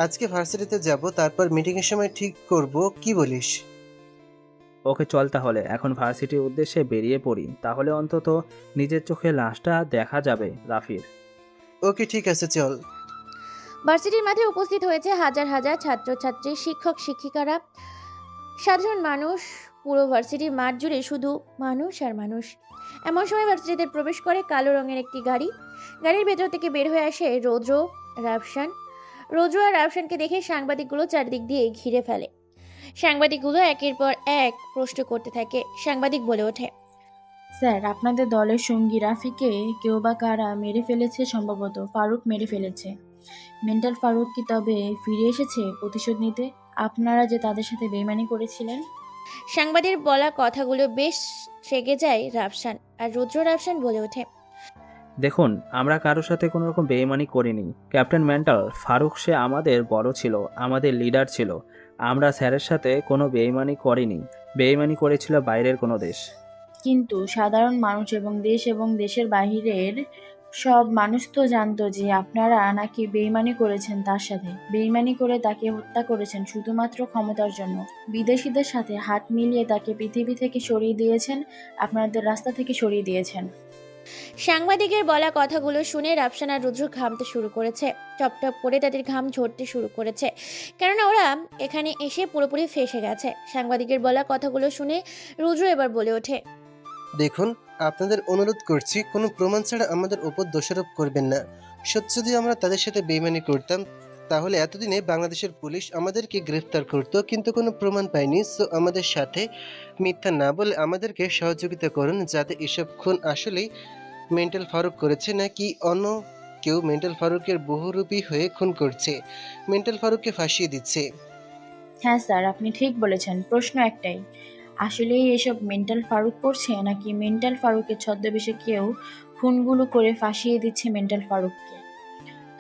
Speaker 11: আজকে ভার্সিটিতে যাব, তারপর মিটিংয়ের সময় ঠিক করব, কি বলিস?
Speaker 10: ওকে, চল তাহলে এখন ভার্সিটির উদ্দেশ্যে বেরিয়ে পড়ি, তাহলে অন্তত নিজের চোখে লাশটা দেখা যাবে রাফির।
Speaker 11: ওকে, ঠিক আছে, চল।
Speaker 2: ভার্সিটির মাঠে উপস্থিত হয়েছে হাজার হাজার ছাত্রছাত্রী, শিক্ষক শিক্ষিকারা, সাধারণ মানুষ। পুরো ভার্সিটির মাঠ জুড়ে শুধু মানুষ আর মানুষ। এমন সময় ভার্সিটিতে প্রবেশ করে কালো রঙের একটি গাড়ি। গাড়ির ভেতর থেকে বের হয়ে আসে রৌদ্র, রাফসান। রৌদ্র আর রাফসানকে দেখে সাংবাদিকগুলো চারিদিক দিয়ে ঘিরে ফেলে। সাংবাদিকগুলো একের পর এক প্রশ্ন করতে থাকে। সাংবাদিক বলে ওঠে,
Speaker 8: স্যার, আপনাদের দলের সঙ্গী রাফিকে কেউ বা কারা মেরে ফেলেছে, সম্ভবত ফারুক মেরে ফেলেছে। মেন্টাল ফারুক কি তবে ফিরে এসেছে প্রতিশোধ নিতে? আপনারা যে তাদের সাথে বেইমানি করেছিলেন।
Speaker 2: সাংবাদিক বলা কথাগুলো বেশ রেগে যায় রাফসান। আর রুদ্র, রাফসান বলে ওঠে,
Speaker 10: দেখুন, আমরা কারোর সাথে কোনো রকম বেইমানি করিনি। ক্যাপ্টেন মেন্টাল ফারুক সে আমাদের বড় ছিল, আমাদের লিডার ছিল। আমরা স্যারের সাথে কোনো বেইমানি করিনি। বেইমানি করেছিল বাইরের কোনো দেশ।
Speaker 8: কিন্তু সাধারণ মানুষ এবং দেশের বাহিরের সব মানুষ তো জানতো যে আপনারা নাকি বেইমানি করেছেন তার সাথে। বেইমানি করে তাকে হত্যা করেছেন শুধুমাত্র ক্ষমতার জন্য। বিদেশিদের সাথে হাত মিলিয়ে তাকে পৃথিবী থেকে সরিয়ে দিয়েছেন, আপনাদের রাস্তা থেকে সরিয়ে দিয়েছেন।
Speaker 2: সাংবাদিকের বলা কথাগুলো শুনে রাফসান আর রুদ্র ঘামতে শুরু করেছে। টপ টপ করে তাদের ঘাম ঝরতে শুরু করেছে, কেননা ওরা এখানে এসে পুরোপুরি ফেঁসে গেছে। সাংবাদিকের বলা কথাগুলো শুনে রুদ্র এবার বলে ওঠে,
Speaker 11: দেখুন, আপনাদের অনুরোধ করছি, কোনো প্রমাণ ছাড়া আমাদের ওপর দোষারোপ করবেন না। সত্যি যদি আমরা তাদের সাথে বেইমানি করতাম তাহলে এতদিনে বাংলাদেশের পুলিশ আমাদেরকে গ্রেফতার করতো, কিন্তু কোনো প্রমাণ পায়নি। সো আমাদের সাথে মিথ্যা না বলে আমাদেরকে সহযোগিতা করুন, যাতে এসব খুন আসলেই মেন্টাল ফারুক করেছে নাকি অন্য কেউ মেন্টাল ফারুকের বহুরূপী হয়ে খুন করছে, মেন্টাল ফারুককে ফাঁসিয়ে দিচ্ছে।
Speaker 8: হ্যাঁ স্যার, আপনি ঠিক বলেছেন। প্রশ্ন একটাই, আসলেই এসব মেন্টাল ফারুক করছে নাকি মেন্টাল ফারুকের ছদ্মবেশে কেউ খুনগুলো করে ফাঁসিয়ে দিচ্ছে মেন্টাল ফারুককে?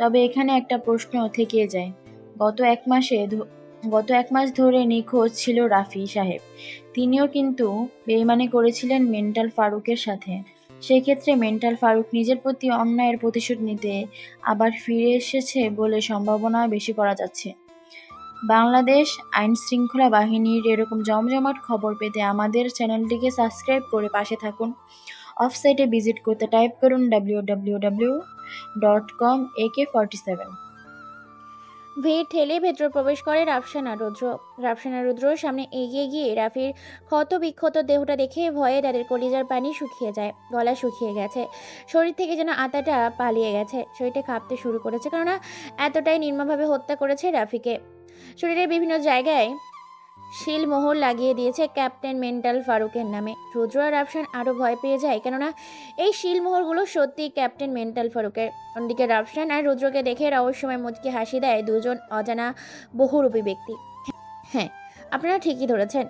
Speaker 8: তবে এখানে একটা প্রশ্ন থেকে যায়। গত এক মাস ধরে নিখোঁজ ছিল রাফি সাহেব। তিনিও কিন্তু বেইমানি করেছিলেন মেন্টাল ফারুকের সাথে। সেক্ষেত্রে মেন্টাল ফারুক নিজের প্রতি অন্যায়ের প্রতিশোধ নিতে আবার ফিরে এসেছে বলে সম্ভাবনা বেশি করা যাচ্ছে। বাংলাদেশ আইন শৃঙ্খলা বাহিনীর এরকম জমজমাট খবর পেতে আমাদের চ্যানেলটিকে সাবস্ক্রাইব করে পাশে থাকুন। অফসাইটে ভিজিট করতে টাইপ করুন www.com AK47।
Speaker 2: ভিড় ঠেলে ভেতর প্রবেশ করে রাফসান আর রুদ্র। রাফসান আর রুদ্রর সামনে এগিয়ে গিয়ে রাফির ক্ষত বিক্ষত দেহটা দেখে ভয়ে তাদের কলিজার পানি শুকিয়ে যায়, গলা শুকিয়ে গেছে, শরীর থেকে যেন আত্মাটা পালিয়ে গেছে, শরীরটা কাঁপতে শুরু করেছে, কেননা এতটাই নির্মমভাবে হত্যা করেছে রাফিকে। শরীরের বিভিন্ন জায়গায় শিলমোহর লাগিয়ে দিয়েছে ক্যাপ্টেন মেন্টাল ফারুকের নামে। রুদ্র আর রাফসান আরও ভয় পেয়ে যায়, কেননা এই শিলমোহরগুলো সত্যি ক্যাপ্টেন মেন্টাল ফারুকের। অন্যদিকে রাফসান আর রুদ্রকে দেখে রহস্যময় মুচকি হাসি দেয় দুজন অজানা বহুরূপী ব্যক্তি। হ্যাঁ, আপনারা ঠিকই ধরেছেন,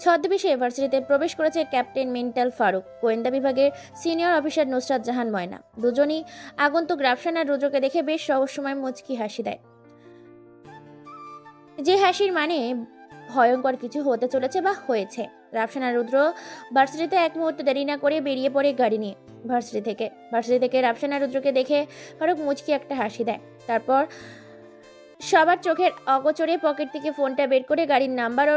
Speaker 2: ছদ্মবেশে ভার্সিটিতে প্রবেশ করেছে ক্যাপ্টেন মেন্টাল ফারুক। গোয়েন্দা বিভাগের সিনিয়র অফিসার নুসরাত জাহান ময়না। দুজনই আগন্তুক রাফসান আর রুদ্রকে দেখে বেশ রহস্যময় মুচকি হাসি দেয়, যে হাসির মানে ভয়ঙ্কর কিছু হতে চলেছে বা হয়েছে। রাফসান আর রুদ্র ভার্সিটিতে এক মুহূর্ত দেরি না করে বেরিয়ে পড়ে গাড়ি নিয়ে ভার্সিটি থেকে রাফসান আর রুদ্রকে দেখে ফারুক মুচকি একটা হাসি দেয়। তারপর সবার চোখের অগোচরে পকেট থেকে ফোনটা বের করে গাড়ির নাম্বার ও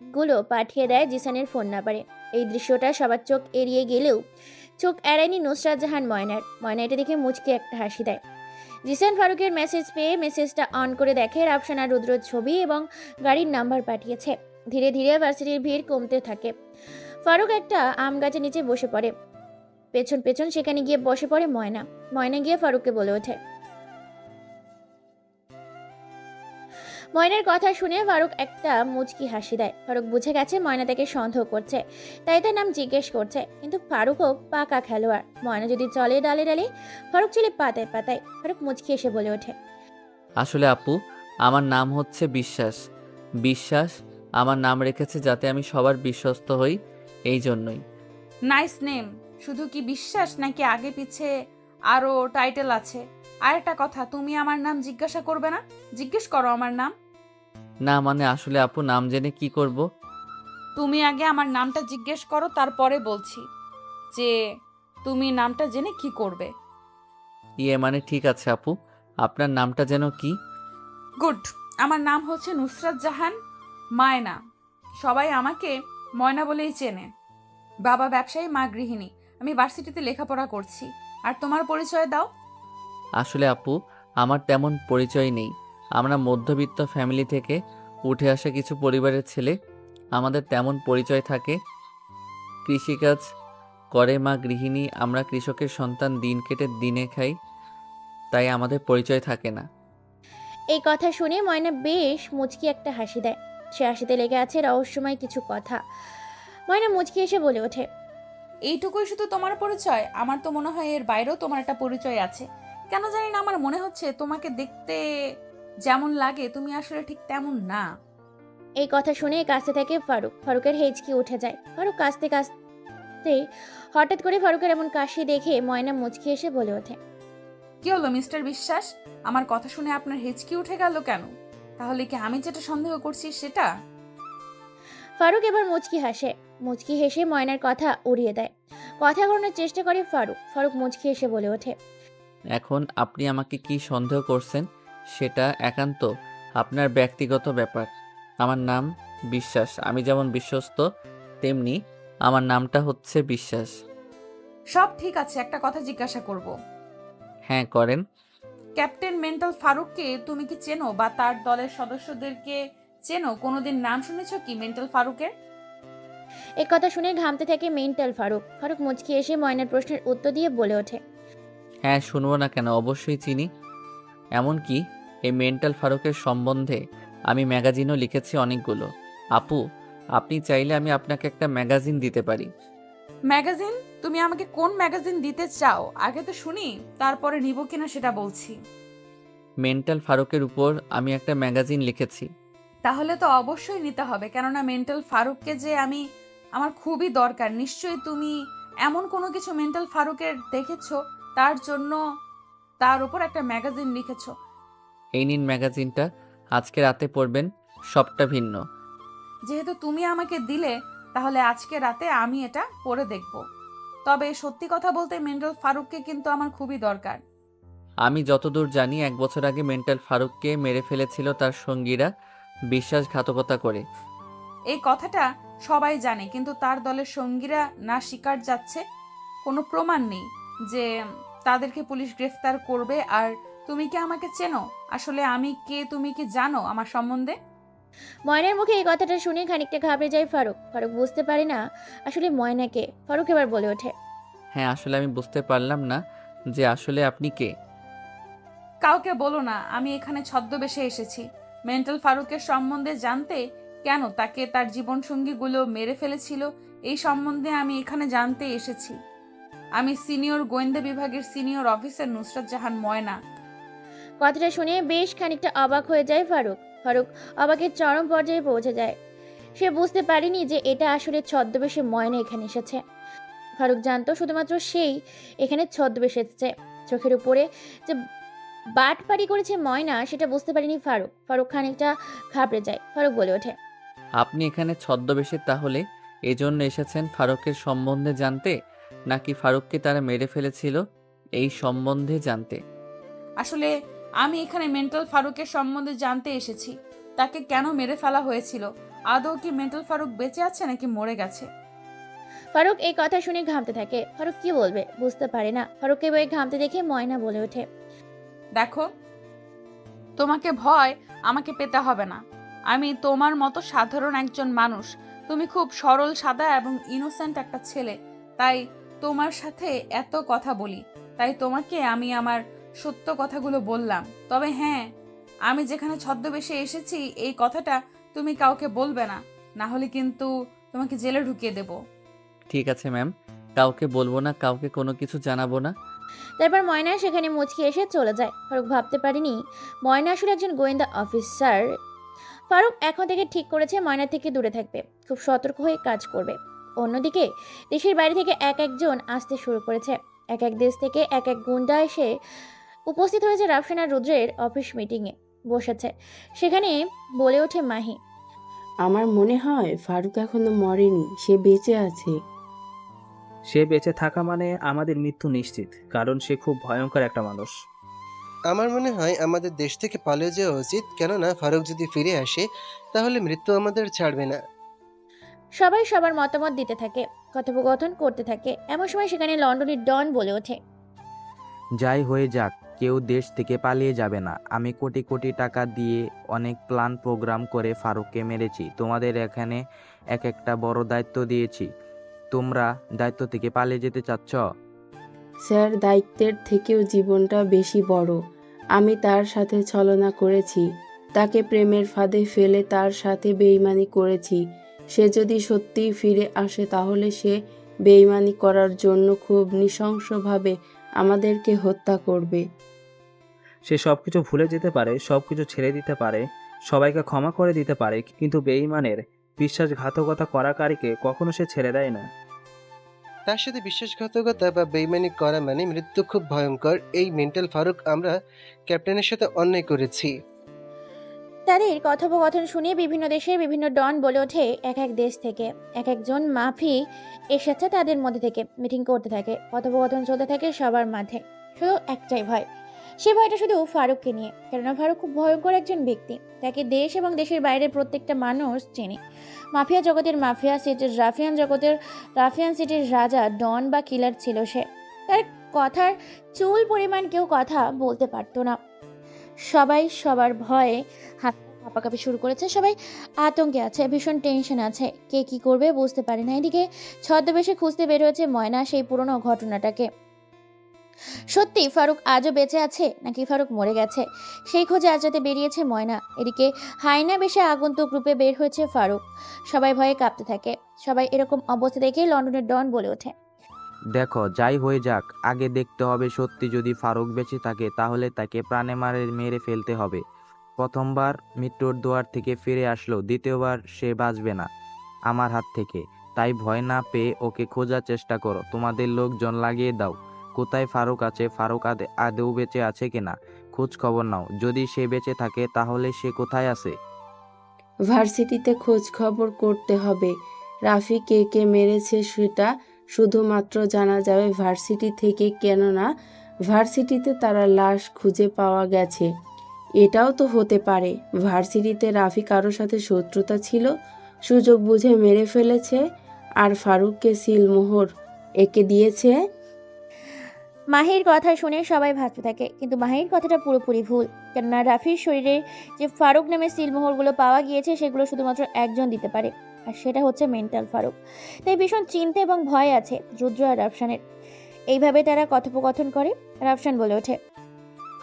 Speaker 2: গুলো পাঠিয়ে দেয় জিসানের ফোন নাম্বারে। এই দৃশ্যটা সবার চোখ এড়িয়ে গেলেও চোখ এড়ায়নি নুসরাত জাহান ময়না এটা দেখে মুচকি একটা হাসি দেয়। জিসান ফারুকের মেসেজ পেয়ে মেসেজটা অন করে দেখে রাফসান আর রুদ্রর ছবি এবং গাড়ির নাম্বার পাঠিয়েছে। ধীরে ধীরে ভার্সিটির ভিড় কমতে থাকে। ফারুক একটা আম গাছের নিচে বসে পড়ে। পেছন পেছন সেখানে গিয়ে বসে পড়ে ময়না। ময়না গিয়ে ফারুককে বলে ওঠে। ময়নার কথা শুনে ফারুক একটা মুচকি হাসি দেয়। ফারুক বুঝে গেছে ময়না তাকে সন্দেহ করছে, তাই তার নাম জিজ্ঞেস করছে। কিন্তু ফারুকও পাকা খেলোয়াড়। ময়না যদি চলে ডালে ডালে, ফারুক চলে পাতায় পাতায়। ফারুক মুচকি এসে বলে ওঠে।
Speaker 1: আসলে আপু, আমার নাম হচ্ছে বিশ্বাস। বিশ্বাস আমার নাম রেখেছে যাতে আমি সবার বিশ্বস্ত হই, এই জন্যই।
Speaker 6: Nice name. শুধু কি বিশ্বাস নাকি আগে পিছে আরো টাইটেল আছে? আর একটা কথা, তুমি আমার নাম জিজ্ঞাসা করবে না? জিজ্ঞেস করো আমার নাম।
Speaker 1: না মানে আসলে আপু, নাম জেনে কি করব?
Speaker 6: তুমি আগে আমার নামটা জিজ্ঞেস করো, তারপরে বলছি যে তুমি নামটা জেনে কি করবে।
Speaker 1: ইয়ে মানে ঠিক আছে আপু, আপনার নামটা যেন কি?
Speaker 6: গুড। আমার নাম হচ্ছে নুসরাত জাহান মায়না। সবাই আমাকে ময়না বলেই চেনে। বাবা ব্যবসায়ী, মা গৃহিণী। আমি ভার্সিটিতে লেখাপড়া করছি। আর তোমার পরিচয় দাও।
Speaker 1: আসলে আপু, আমার তেমন পরিচয় নেই। আমরা মধ্যবিত্ত ফ্যামিলি থেকে উঠে আসা কিছু পরিবারের ছেলে। আমাদের তেমন পরিচয় থাকে। কৃষিকাজ করে মা গৃহিণী, আমরা কৃষকের সন্তান, দিন কেটে দিনে খাই, তাই আমাদের পরিচয় থাকে না।
Speaker 2: এই কথা শুনে ময়না বেশ মুচকি একটা হাসি দেয়। সে হাসিতে লেগে আছে রহস্যময় কিছু কথা। ময়না মুচকি এসে বলে ওঠে।
Speaker 6: এইটুকুই শুধু তোমার পরিচয়? আমার তো মনে হয় এর বাইরেও তোমার একটা পরিচয় আছে। কেন জানি না আমার মনে হচ্ছে তোমাকে দেখতে যেমন লাগে তুমি আসলে ঠিক তেমন না।
Speaker 2: এই কথা শুনে কাছে থেকে ফারুক। ফারুকের হেঁচকি উঠে যায়। ফারুক কাঁচতে কাঁচতে হঠাৎ করে ফারুকের এমন কাশি দেখে ময়না মুচকি এসে বলে ওঠে।
Speaker 6: কি হলো মিস্টার বিশ্বাস? আমার কথা শুনে আপনার হেঁচকি উঠে গেল কেন? তাহলে কি আমি যেটা সন্দেহ করছি সেটা?
Speaker 2: ফারুক এবার মুচকি হাসে। মুচকি হেসে ময়নার কথা উড়িয়ে দেয়। কথা ঘোরানোর চেষ্টা করে ফারুক। ফারুক মুচকি এসে বলে ওঠে।
Speaker 1: এখন আপনি আমাকে কি সন্দেহ করছেন সেটা একান্ত আপনার ব্যক্তিগত ব্যাপার। আমার নাম বিশ্বাস। আমি যেমন বিশ্বস্ত, তেমনি আমার নামটা হচ্ছে বিশ্বাস।
Speaker 6: সব ঠিক আছে, একটা কথা জিজ্ঞাসা করব।
Speaker 1: হ্যাঁ করেন।
Speaker 6: ক্যাপ্টেন মেন্টাল ফারুককে তুমি কি চেনো বা তার দলের সদস্যদেরকে চেনো? কোনোদিন নাম শুনেছো কি মেন্টাল ফারুকের?
Speaker 2: এই কথা শুনে ঘামতে থাকে মেন্টাল ফারুক। ফারুক মুচকি এসে ময়নার প্রশ্নের উত্তর দিয়ে বলে ওঠে।
Speaker 1: হ্যাঁ শুনবো না কেন, অবশ্যই চিনি। এমনকি এই মেন্টাল ফারুকের সম্বন্ধে আমি ম্যাগাজিনও লিখেছি অনেকগুলো। আপু, আপনি চাইলে আমি আপনাকে একটা ম্যাগাজিন দিতে পারি।
Speaker 6: ম্যাগাজিন? তুমি আমাকে কোন ম্যাগাজিন দিতে চাও আগে তো শুনি, তারপরে নিব কিনা সেটা বলছি।
Speaker 1: মেন্টাল ফারুকের উপর আমি একটা ম্যাগাজিন লিখেছি।
Speaker 6: তাহলে তো অবশ্যই নিতে হবে, কেননা মেন্টাল ফারুককে যে আমার খুবই দরকার। নিশ্চয়ই তুমি এমন কোনো কিছু মেন্টাল ফারুকের দেখেছো তার জন্য তার উপর একটা ম্যাগাজিন লিখেছো।
Speaker 1: এই নিন ম্যাগাজিনটা, আজকে রাতে পড়বেন, সবটা ভিন্ন।
Speaker 6: যেহেতু তুমি আমাকে দিলে, তাহলে আজকে রাতে আমি এটা পড়ে দেখব। তবে সত্যি কথা বলতে মেন্টাল ফারুককে কিন্তু আমার খুবই দরকার।
Speaker 1: আমি যতদূর জানি 1 বছর আগে মেন্টাল ফারুককে মেরে ফেলেছিল তার সঙ্গীরা বিশ্বাসঘাতকতা করে।
Speaker 6: এই কথাটা সবাই জানে, কিন্তু তার দলের সঙ্গীরা না স্বীকার যাচ্ছে। কোনো প্রমাণ নেই যে তাদেরকে পুলিশ গ্রেফতার করবে। আর তুমি কি আমাকে চেনো? আসলে আমি কে তুমি কি জানো আমার সম্বন্ধে?
Speaker 2: ময়নার মুখে এই কথাটা শুনে খানিকটা ঘাবড়ে যায় ফারুক। ফারুক বুঝতে পারে না আসলে ময়নাকে। ফারুক এবার বলে ওঠে।
Speaker 1: হ্যাঁ আসলে আমি বুঝতে পারলাম না যে আসলে আপনি কে।
Speaker 6: কাউকে বলো না, আমি এখানে ছদ্মবেশে এসেছি মেন্টাল ফারুকের সম্বন্ধে জানতে। কেন তাকে তার জীবনসঙ্গীগুলো মেরে ফেলেছিল এই সম্বন্ধে আমি এখানে জানতে এসেছি। আমি সিনিয়র গোয়েন্দা বিভাগের সিনিয়র অফিসার নুসরাত জাহান ময়না।
Speaker 2: কথাটা শুনে বেশ খানিকটা অবাক হয়ে যায় ফারুক। ফারুক অবাকের চরম পর্যায়ে পৌঁছে যায়। সে বুঝতে পারেনি যে এটা আসলে ছদ্মবেশে ময়না এখানে এসেছে। ফারুক জানতো শুধুমাত্র সেই এখানে ছদ্মবেশে এসেছে। চোখের উপরে যে বাটপাড়ি করেছে ময়না সেটা বুঝতে পারেনি ফারুক। ফারুক খানিকটা ঘাবড়ে যায়। ফারুক বলে ওঠে।
Speaker 1: আপনি এখানে ছদ্মবেশে তাহলে এজন্য এসেছেন ফারুকের সম্বন্ধে জানতে, নাকি ফারুককে তারা মেরে ফেলেছিল এই সম্বন্ধে জানতে?
Speaker 6: আসলে আমি এখানে মেন্টাল ফারুকের সম্বন্ধে জানতে এসেছি। তাকে কেন মেরে ফেলা হয়েছিল, আদৌ কি মেন্টাল ফারুক বেঁচে আছে নাকি মরে গেছে।
Speaker 2: ফারুক এই কথা শুনে ঘামতে থাকে। ফারুক কি বলবে বুঝতে পারে না। ফারুককে বই ঘামতে দেখে ময়না বলে ওঠে।
Speaker 6: দেখো, তোমাকে ভয় আমাকে পেতে হবে না। আমি তোমার মতো সাধারণ একজন মানুষ। তুমি খুব সরল, সাদা এবং ইনোসেন্ট একটা ছেলে, তাই তোমার সাথে এত কথা বলি। তাই তোমাকে আমি আমার সত্য কথাগুলো বললাম। তবে হ্যাঁ, আমি যেখানে ছদ্মবেশে এসেছি এই কথাটা তুমি কাউকে বলবে না, না হলে কিন্তু তোমাকে জেলে ঢুকিয়ে দেব।
Speaker 1: ঠিক আছে ম্যাম, কাউকে বলবো না, কাউকে কোনো কিছু জানাবো না।
Speaker 2: তারপর ময়না সেখানে মুচকি এসে চলে যায়। ফারুক ভাবতে পারেনি ময়না আসলে একজন গোয়েন্দা অফিসার। ফারুক এখন থেকে ঠিক করেছে ময়না থেকে দূরে থাকবে, খুব সতর্ক হয়ে কাজ করবে। অন্যদিকে দেশের বাইরে থেকে এক একজন আসতে শুরু করেছে। এক এক দেশ থেকে এক এক গুন্ডা এসে উপস্থিত হয়েছে রাফসান আর রুদ্রের অফিস মিটিংয়ে বসেছে। সেখানে বলে ওঠে মাহি,
Speaker 12: আমার মনে হয় ফারুক এখনো মরেনি, সে বেঁচে আছে।
Speaker 10: সে বেঁচে থাকা মানে আমাদের মৃত্যু নিশ্চিত, কারণ সে খুব ভয়ঙ্কর একটা মানুষ।
Speaker 11: আমার মনে হয় আমাদের দেশ থেকে পালিয়ে যাওয়া উচিত, কেননা ফারুক যদি ফিরে আসে তাহলে মৃত্যু আমাদের ছাড়বে না।
Speaker 2: সবাই সবার মতামত দিতে থাকে, কথোপকথন করতে থাকে। এমন সময় সেখানে লন্ডনের ডন বলে ওঠে,
Speaker 13: যাই হয়ে যাক, কেউ দেশ থেকে পালিয়ে যাবে না। আমি কোটি কোটি টাকা দিয়ে অনেক প্ল্যান প্রোগ্রাম করে ফারুককে মেরেছি। তোমাদের এখানে এক একটা বড় দায়িত্ব দিয়েছি, তোমরা দায়িত্ব থেকে পালিয়ে যেতে চাচ্ছ?
Speaker 12: স্যার, দায়িত্বের থেকেও জীবনটা বেশি বড়। আমি তার সাথে ছলনা করেছি, তাকে প্রেমের ফাঁদে ফেলে তার সাথে বেইমানি করেছি। সে যদি সত্যিই ফিরে আসে তাহলে সে বেইমানি করার জন্য খুব নৃশংসভাবে আমাদেরকে হত্যা করবে।
Speaker 10: সে সবকিছু ভুলে যেতে পারে, সবকিছু ছেড়ে দিতে পারে, সবাইকে ক্ষমা করে দিতে পারে, কিন্তু বেঈমানের বিশ্বাসঘাতকতা করাকারীকে কখনো সে ছেড়ে দেয় না।
Speaker 11: তার সাথে বিশ্বাসঘাতকতা বা বেইমানি করা মানে মৃত্যু খুব ভয়ঙ্কর। এই মেন্টাল ফারুক, আমরা ক্যাপ্টেনের সাথে অন্যায় করেছি।
Speaker 2: তাদের কথোপকথন শুনে বিভিন্ন দেশের বিভিন্ন ডন বলে ওঠে। এক এক দেশ থেকে এক একজন মাফি এসেছে, তাদের মধ্যে থেকে মিটিং করতে থাকে। কথোপকথন চলতে থাকে সবার মাঝে। শুধু একটাই ভয়, সে ভয়টা শুধু ফারুককে নিয়ে। কেননা ফারুক খুব ভয়ঙ্কর একজন ব্যক্তি, তাকে দেশ এবং দেশের বাইরের প্রত্যেকটা মানুষ চেনে। মাফিয়া জগতের মাফিয়া, সিটির রাফিয়ান জগতের রাফিয়ান, সিটির রাজা, ডন বা কিলার ছিল সে। তার কথার চুল পরিমাণ কেউ কথা বলতে পারতো না। সবাই সবার ভয়ে হাত কাঁপাকাঁপি শুরু করেছে। সবাই আতঙ্কে আছে, ভীষণ টেনশন আছে, কে কি করবে বুঝতে পারে না। এদিকে ছদ্মবেশে খুঁজতে বের হয়েছে ময়না সেই পুরনো ঘটনাটাকে। সত্যি ফারুক আজও বেঁচে আছে নাকি ফারুক মরে গেছে, সেই খোঁজে আজ রাতে বেরিয়েছে ময়না। এদিকে হায়না বেশে আগন্তুক রূপে বের হয়েছে ফারুক। সবাই ভয়ে কাঁপতে থাকে। সবাই এরকম অবস্থা দেখে লন্ডনের ডন বলে ওঠে,
Speaker 13: দেখো, যাই হয়ে যাক, আগে দেখতে হবে সত্যি যদি ফারুক বেঁচে থাকে তাহলে তাকে প্রাণে মেরে ফেলতে হবে। প্রথমবার মৃত্যুর দুয়ার থেকে ফিরে আসলো, দ্বিতীয়বার সে বাঁচবে না আমার হাত থেকে। তাই ভয় না পেয়ে ওকে খোঁজার চেষ্টা করো, তোমাদের লোকজন লাগিয়ে দাও। কোথায় ফারুক আছে, ফারুক আদৌ বেঁচে আছে কিনা খোঁজ খবর নাও। যদি সে বেঁচে থাকে তাহলে সে কোথায় আছে?
Speaker 12: ভার্সিটিতে খোঁজ খবর করতে হবে। রাফি কে কে মেরেছে সেটা শুধুমাত্র জানা যাবে ভার্সিটি থেকে, কেননা ভার্সিটিতে তারা লাশ খুঁজে পাওয়া গেছে। এটাও তো হতে পারে ভার্সিটিতে রাফি কারোর সাথে শত্রুতা ছিল, সুযোগ বুঝে মেরে ফেলেছে, আর ফারুককে সিলমোহর এঁকে দিয়েছে।
Speaker 2: মাহির কথা শুনে সবাই ভাবতে থাকে, কিন্তু মাহির কথাটা পুরোপুরি ভুল। কেননা রাফির শরীরে যে ফারুক নামে সিলমোহরগুলো পাওয়া গিয়েছে সেগুলো শুধুমাত্র একজন দিতে পারে, আর সেটা হচ্ছে মেন্টাল ফারুক। তাই ভীষণ চিন্তা এবং ভয় আছে রুদ্র আর রাফসানের। এইভাবে তারা কথোপকথন করে। রাফসান বলে ওঠে,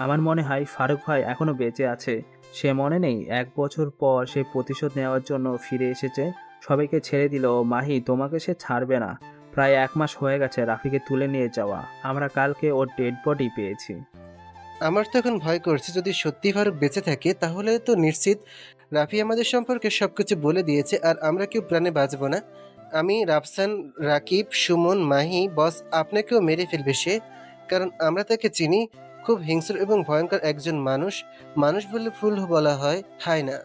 Speaker 10: আমার মনে হয় ফারুক ভাই এখনো বেঁচে আছে। সে মনে নেই 1 বছর পর সে প্রতিশোধ নেওয়ার জন্য ফিরে এসেছে, সবাইকে ছেড়ে দিল। মাহি, তোমাকে সে ছাড়বে না। প্রায় 1 মাস হয়ে গেছে রাফিকে তুলে নিয়ে যাওয়া, আমরা কালকে ওর ডেড বডি পেয়েছি।
Speaker 11: আমার তো এখন ভয় করছে, যদি সত্যি ফারুক বেঁচে থাকে তাহলে তো নিশ্চিত রাফি আমাদের সম্পর্কে সবকিছু বলে দিয়েছে, আর আমরা কেউ প্রাণে বাঁচবো না। আমি, রাফসান, রাকিব, সুমন, মাহি, বস আপনাকেও মেরে ফেলবে সে, কারণ আমরা তাকে চিনি। খুব হিংস্র এবং ভয়ঙ্কর একজন মানুষ। মানুষ বলে ফুল বলা হয়, হায় না।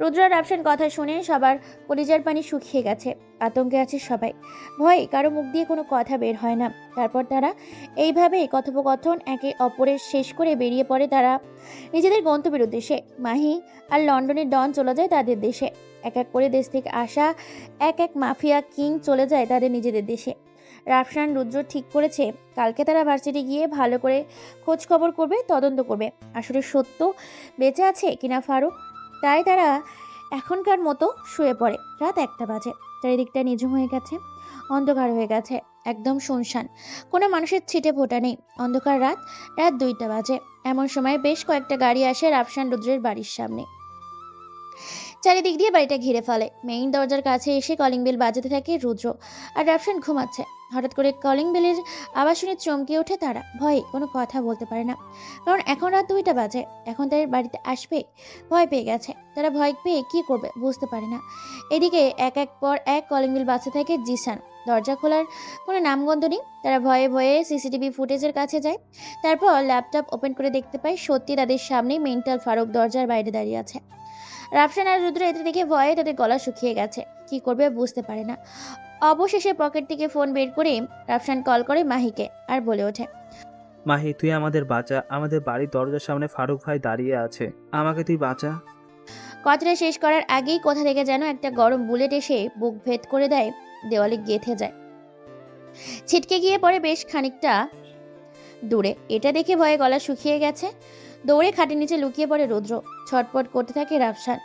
Speaker 2: রুদ্র আর রাফসান কথা শুনে সবার কলিজার পানি শুকিয়ে গেছে। আতঙ্কে আছে সবাই, ভয়ে কারো মুখ দিয়ে কোনো কথা বের হয় না। তারপর তারা এইভাবে কথোপকথন একে অপরের শেষ করে বেরিয়ে পড়ে তারা নিজেদের গন্তব্যের উদ্দেশ্যে। মাহি আর লন্ডনের ডন চলে যায় তাদের দেশে। এক এক করে দেশ থেকে আসা এক এক মাফিয়া কিং চলে যায় তাদের নিজেদের দেশে। রাফসান রুদ্র ঠিক করেছে কালকে তারা ভার্সিটি গিয়ে ভালো করে খোঁজ খবর করবে, তদন্ত করবে আসলে সত্য বেঁচে আছে কিনা ফারুক। তাই তারা এখনকার মতো শুয়ে পড়ে। রাত 1টা বাজে। চারিদিকটা নিঝুম হয়ে গেছে, অন্ধকার হয়ে গেছে, একদম শুনশান, কোনো মানুষের ছিটে ফোটা নেই। অন্ধকার রাত, রাত 2টা বাজে। এমন সময় বেশ কয়েকটা গাড়ি আসে রাফসান রুদ্রের বাড়ির সামনে। চারিদিক দিয়ে বাড়িটা ঘিরে ফেলে। মেইন দরজার কাছে এসে কলিং বেল বাজাতে থাকে রুদ্র, আর রাফসান ঘুমাচ্ছে। হঠাৎ করে কলিং বেলের আওয়াজ শুনে চমকে ওঠে তারা। ভয়ে কোনো কথা বলতে পারে না, কারণ এখন রাত 2টা বাজে। এখন তাদের বাড়িতে আসবে, ভয় পেয়ে গেছে। তারা ভয় পেয়ে কি করবে বুঝতে পারে না। এদিকে এক এক পর এক কলিং বেল বাজতে থাকে জিসান। দরজা খোলার কোনো নামগন্ধ নেই। তারা ভয়ে ভয়ে সিসিটিভি ফুটেজের কাছে যায়। তারপর ল্যাপটপ ওপেন করে দেখতে পায় সত্যি তাদের সামনেই মেন্টাল ফারুক দরজার বাইরে দাঁড়িয়ে আছে। রাফসান আর রুদ্র এতে দেখে ভয়ে তাদের গলা শুকিয়ে গেছে, কি করবে বুঝতে পারে না। অবশেষে পকেট থেকে ফোন বের করে রাফসান কল করে মাহিকে, আর বলে ওঠে,
Speaker 10: মাহি তুই আমাদের বাঁচা, আমাদের বাড়ির দরজার সামনে ফারুক ভাই দাঁড়িয়ে আছে, আমাকে তুই বাঁচা।
Speaker 2: কথাটা শেষ করার আগেই কোথা থেকে যেন একটা গরম বুলেট এসে বুক ভেদ করে দেয়, দেওয়ালে গেঁথে যায়, ছিটকে গিয়ে পড়ে বেশ খানিকটা দূরে। এটা দেখে ভয়ে গলা শুকিয়ে গেছে। দৌড়ে খাটের নিচে লুকিয়ে পড়ে রুদ্র। ছটপট করতে থাকে রাফসান।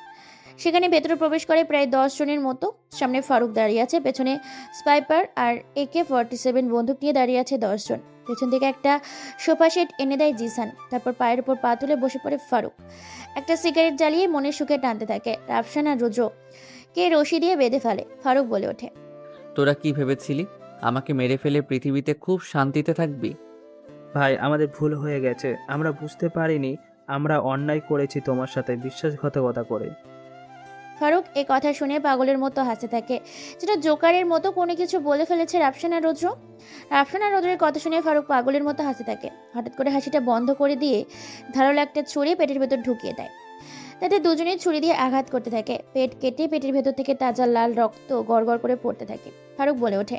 Speaker 2: সেখানে ভেতরে প্রবেশ করে প্রায় 10 জনের মতো। সামনে ফারুক দাঁড়িয়ে আছে, পেছনে স্পাইপার আর AK-47 বন্দুক নিয়ে দাঁড়িয়ে আছে 10 জন। পেছন থেকে একটা সোফা সেট এনে দেয় জিসান। তারপর পায়ের উপর পা তুলে বসে পড়ে ফারুক। একটা সিগারেট জ্বালিয়ে মনের সুখে টানতে থাকে। রাফসান আর রুদ্র কে রশি দিয়ে বেঁধে ফেলে। ফারুক বলে ওঠে,
Speaker 1: তোরা কি ভেবেছিলি আমাকে মেরে ফেলে পৃথিবীতে খুব শান্তিতে থাকবি?
Speaker 10: ভাই আমাদের ভুল হয়ে গেছে, আমরা বুঝতে পারিনি আমরা অন্যায় করেছি তোমার সাথে বিশ্বাসঘাতকতা করে।
Speaker 2: ফারুক এ কথা শুনে পাগলের মতো হাসতে থাকে, যেটা জোকারের মতো কোনো কিছু বলে ফেলেছে রাফসান আর রুদ্র। রাফসান আর রুদ্রের কথা শুনে ফারুক পাগলের মতো হাসতে থাকে। হঠাৎ করে হাসিটা বন্ধ করে দিয়ে ধারালো একটা ছুরি পেটের ভেতর ঢুকিয়ে দেয়। তাতে দুজনেই ছুরি দিয়ে আঘাত করতে থাকে। পেট কেটে পেটের ভেতর থেকে তাজা লাল রক্ত গড়গড় করে পড়তে থাকে। ফারুক বলে ওঠে,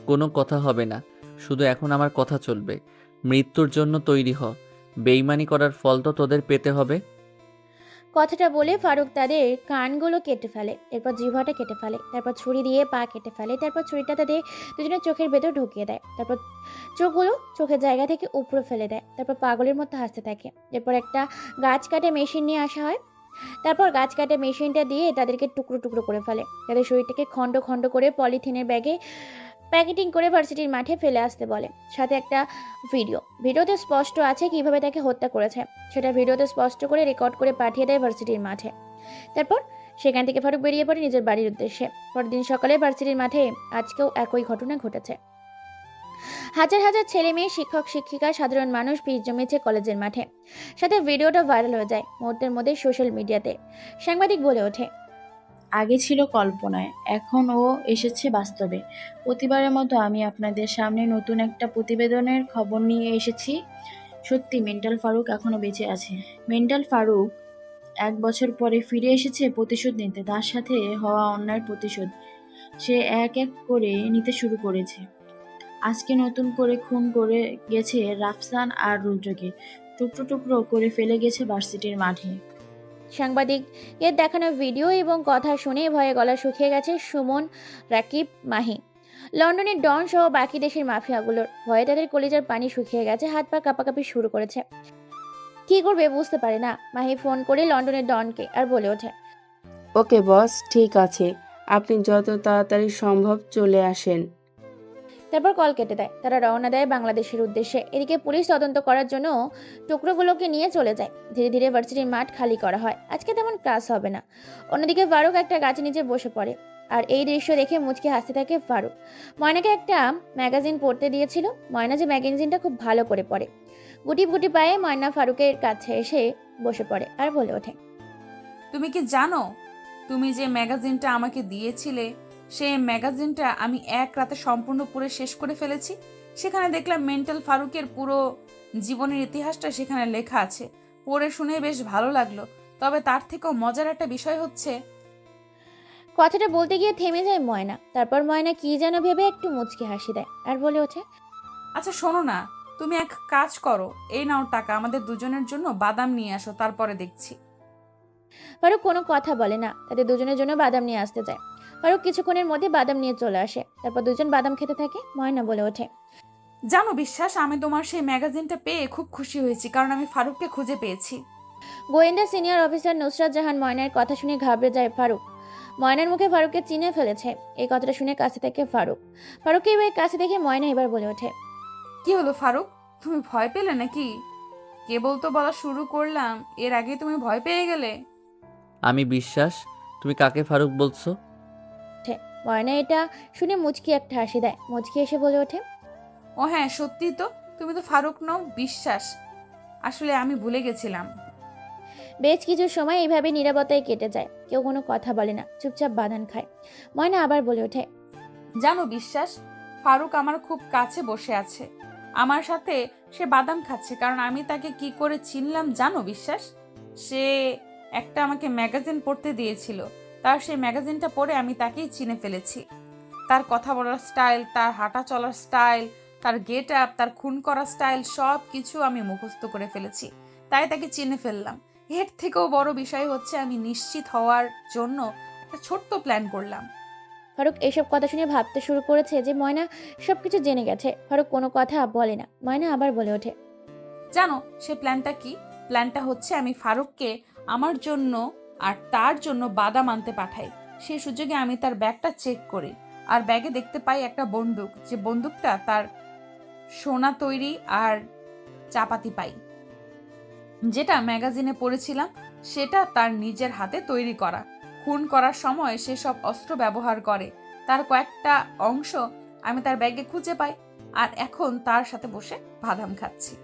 Speaker 1: কোনো কথা হবে না, শুধু এখন আমার কথা চলবে। মৃত্যুর জন্য তৈরি হ, বেইমানি করার ফল তো তোদের পেতে হবে।
Speaker 2: কথাটা বলে ফারুক তাদের কানগুলো কেটে ফেলে, এরপর জিহ্বাটা কেটে ফেলে, তারপর ছুরি দিয়ে পা কেটে ফেলে, তারপর ছুরিটা তাদের দুজনের চোখের ভেতর ঢুকিয়ে দেয়, তারপর চোখগুলো চোখের জায়গা থেকে উপরে ফেলে দেয়, তারপর পাগলের মতো হাসতে থাকে। এরপর একটা গাছ কাটে মেশিন নিয়ে আসা হয়। তারপর গাছ কাটে মেশিনটা দিয়ে তাদেরকে টুকরো টুকরো করে ফেলে। তাদের শরীরটাকে খণ্ড খণ্ড করে পলিথিনের ব্যাগে প্যাকেটিং করে ভার্সিটির মাঠে ফেলে আসতে বলে। সাথে একটা ভিডিওতে স্পষ্ট আছে কিভাবে তাকে হত্যা করেছে। সেটা ভিডিওতে স্পষ্ট করে রেকর্ড করে পাঠিয়ে দেয় ভার্সিটির মাঠে। তারপর সেখান থেকে ফারুক বেরিয়ে পড়ে নিজের বাড়ির উদ্দেশ্যে। পরের দিন সকালে ভার্সিটির মাঠে আজকেও একই ঘটনা ঘটেছে। হাজার হাজার ছেলে মেয়ে, শিক্ষক শিক্ষিকা, সাধারণ মানুষ ভিড় জমেছে কলেজের মাঠে। সাথে ভিডিওটা ভাইরাল হয়ে যায় মুহূর্তের মধ্যে সোশ্যাল মিডিয়াতে। সাংবাদিক বলে ওঠে,
Speaker 14: আগে ছিল কল্পনায়, এখন ও এসেছে বাস্তবে। প্রতিবারের মতো আমি আপনাদের সামনে নতুন একটা প্রতিবেদনের খবর নিয়ে এসেছি। সত্যি মেন্টাল ফারুক এখনো বেঁচে আছে। মেন্টাল ফারুক 1 বছর পরে ফিরে এসেছে প্রতিশোধ নিতে, তার সাথে হওয়া অন্যায়ের প্রতিশোধ সে এক এক করে নিতে শুরু করেছে। আজকে নতুন করে খুন করে গেছে রাফসান আর রুদ্রকে, টুকরো টুকরো করে ফেলে গেছে ভার্সিটির মাঠে।
Speaker 2: সাংবাদিকের দেখানো ভিডিও এবং কথা শুনে ভয়ে গলা শুকিয়ে গেছে সুমন, রাকিব, মাহি, লন্ডনের ডন সহ বাকি দেশের মাফিয়াগুলোর। ভয়ে তাদের কলিজার পানি শুকিয়ে গেছে, হাত পা কাঁপাকাঁপি শুরু করেছে। কি করবে বুঝতে পারে না। মাহি ফোন করে লন্ডনের ডনকে, আর বলে ওঠে,
Speaker 12: ওকে বস, ঠিক আছে, আপনি যত তাড়াতাড়ি সম্ভব চলে আসেন।
Speaker 2: তারপর কল কেটে দেয়। তারা রওনা দেয় বাংলাদেশের উদ্দেশ্যে। এদিকে পুলিশ তদন্ত করার জন্য টুকরোগুলোকে নিয়ে চলে যায়। ধীরে ধীরে ভার্সিটির মাঠ খালি করা হয়। আজকে তেমন ক্লাস হবে না। অন্যদিকে ফারুক একটা গাছের নিচে বসে পড়ে, আর এই দৃশ্য দেখে মুচকি হাসতে থাকে ফারুক। ময়নাকে একটা ম্যাগাজিন পড়তে দিয়েছিল। ময়না যে ম্যাগাজিনটা খুব ভালো করে পড়ে। গুটি গুটি পায়ে ময়না ফারুকের কাছে এসে বসে পড়ে, আর বলে ওঠে,
Speaker 6: তুমি কি জানো তুমি যে ম্যাগাজিনটা আমাকে দিয়েছিলে সেই ম্যাগাজিনটা আমি এক রাতে সম্পূর্ণ পড়ে শেষ করে ফেলেছি। সেখানে দেখলাম মেন্টাল ফারুকের পুরো জীবনের ইতিহাসটা সেখানে লেখা আছে। পড়ে শুনে বেশ ভালো লাগলো, তবে তার থেকেও মজার একটা বিষয় হচ্ছে।
Speaker 2: কথাটা বলতে গিয়ে থেমে যায় ময়না। তারপর ময়না কি যেন ভেবে একটু মুচকি হাসি দেয়, আর বলে ওঠে,
Speaker 6: আচ্ছা শোনো না, তুমি এক কাজ করো, এই নাও টাকা, আমাদের দুজনের জন্য বাদাম নিয়ে আসো, তারপরে দেখছি।
Speaker 2: ফারুক কোনো কথা বলে না। তাদের দুজনের জন্য বাদাম নিয়ে আসতে যায়। ফারুক কিছুক্ষণের মধ্যে বাদাম নিয়ে চলে আসে। তারপর দুজন বাদাম খেতে থাকে। ময়না বলে ওঠে,
Speaker 6: জানো বিশ্বাস, আমি তোমার সেই ম্যাগাজিনটা পেয়ে খুব খুশি হয়েছি, কারণ আমি ফারুককে খুঁজে পেয়েছি।
Speaker 2: গোয়েন্দা সিনিয়র অফিসার নুসরাত জাহান ময়নার কথা শুনে ঘাবড়ে যায় ফারুক। ময়নার মুখে ফারুককে চিনে ফেলেছে। এই কথাটা শুনে কাছে থেকে ফারুককে এবার কাছে দেখে ময়না এবার বলে ওঠে,
Speaker 6: কি হলো ফারুক, তুমি ভয় পেলে নাকি? কেবল তো বলা শুরু করলাম, এর আগে তুমি ভয় পেয়ে গেলে।
Speaker 1: আমি বিশ্বাস। তুমি কাকে ফারুক বলছো?
Speaker 2: ময়না এটা শুনে মুচকি একটা হাসি দেয়। মুচকি এসে বলে ওঠে,
Speaker 6: ও হ্যাঁ সত্যি তো, তুমি তো ফারুক নও, বিশ্বাস। আসলে আমি ভুলে গেছিলাম।
Speaker 2: বেশ কিছু সময় এইভাবে নীরবতায় কেটে যায়। কেউ কোনো কথা বলে না, চুপচাপ বাদান খায়। ময়না আবার বলে ওঠে,
Speaker 6: জানো বিশ্বাস, ফারুক আমার খুব কাছে বসে আছে, আমার সাথে সে বাদাম খাচ্ছে, কারণ আমি তাকে কি করে চিনলাম জানো বিশ্বাস? সে একটা আমাকে ম্যাগাজিন পড়তে দিয়েছিল, তার সেই ম্যাগাজিনটা পড়ে আমি তাকেই চিনে ফেলেছি। তার কথা বলার স্টাইল, তার হাঁটা চলার স্টাইল, তার গেট আপ, তার খুন করার স্টাইল, সব কিছু আমি মুখস্থ করে ফেলেছি, তাই তাকে চিনে ফেললাম। এর থেকেও বড় বিষয় হচ্ছে, আমি নিশ্চিত হওয়ার জন্য একটা ছোট্ট প্ল্যান করলাম।
Speaker 2: ফারুক এইসব কথা শুনে ভাবতে শুরু করেছে যে ময়না সবকিছু জেনে গেছে। ফারুক কোনো কথা বলে না। ময়না আবার বলে ওঠে,
Speaker 6: জানো সে প্ল্যানটা কি? প্ল্যানটা হচ্ছে আমি ফারুককে আমার জন্য আর তার জন্য বাদাম আনতে পাঠাই। সেই সুযোগে আমি তার ব্যাগটা চেক করি, আর ব্যাগে দেখতে পাই একটা বন্দুক, যে বন্দুকটা তার সোনা তৈরি, আর চাপাতি পাই যেটা ম্যাগাজিনে পড়েছিলাম সেটা তার নিজের হাতে তৈরি করা। খুন করার সময় সে সব অস্ত্র ব্যবহার করে, তার কয়েকটা অংশ আমি তার ব্যাগে খুঁজে পাই, আর এখন তার সাথে বসে বাদাম খাচ্ছি।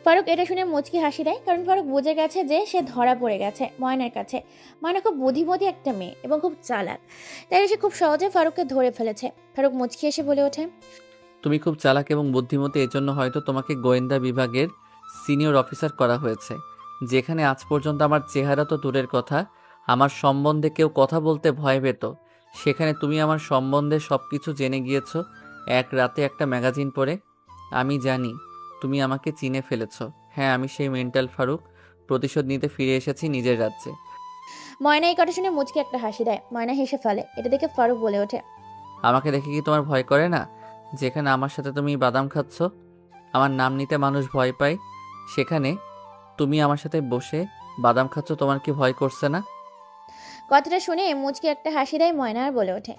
Speaker 2: ফারুক এটা শুনে মুচকি হাসি দেয়, কারণ ফারুক বুঝে গেছে যে সে ধরা পড়ে গেছে ময়নার কাছে। ময়না খুব বুদ্ধিমতী একটা মেয়ে এবং খুব চালাক, তাই সে খুব সহজে ফারুককে ধরে ফেলেছে। ফারুক মুচকি এসে বলে ওঠে,
Speaker 1: তুমি খুব চালাক এবং বুদ্ধিমতী, এজন্য হয়তো তোমাকে গোয়েন্দা বিভাগের সিনিয়র অফিসার করা হয়েছে। যেখানে আজ পর্যন্ত আমার চেহারা তো দূরের কথা, আমার সম্বন্ধে কেউ কথা বলতে ভয় পেত, সেখানে তুমি আমার সম্বন্ধে সব কিছু জেনে গিয়েছো এক রাতে একটা ম্যাগাজিন পড়ে। আমি জানি তুমি আমাকে চিনে ফেলেছো। হ্যাঁ, আমি সেই মেন্টাল ফারুক, প্রতিশোধ নিতে ফিরে এসেছি নিজের রাজ্যে।
Speaker 2: ময়না এই কথা শুনে মুচকি একটা হাসি দেয়। ময়না হেসে ফেলে। এটা দেখে ফারুক বলে ওঠে,
Speaker 1: আমাকে দেখে কি তোমার ভয় করে না? যেখানে আমার সাথে তুমি বাদাম খাচ্ছ, আমার নাম নিতে মানুষ ভয় পায়, সেখানে তুমি আমার সাথে বসে বাদাম খাচ্ছ, তোমার কি ভয় করছে না?
Speaker 2: কথাটা শুনে মুচকি একটা হাসি দেয়। ময়না আর বলে ওঠে,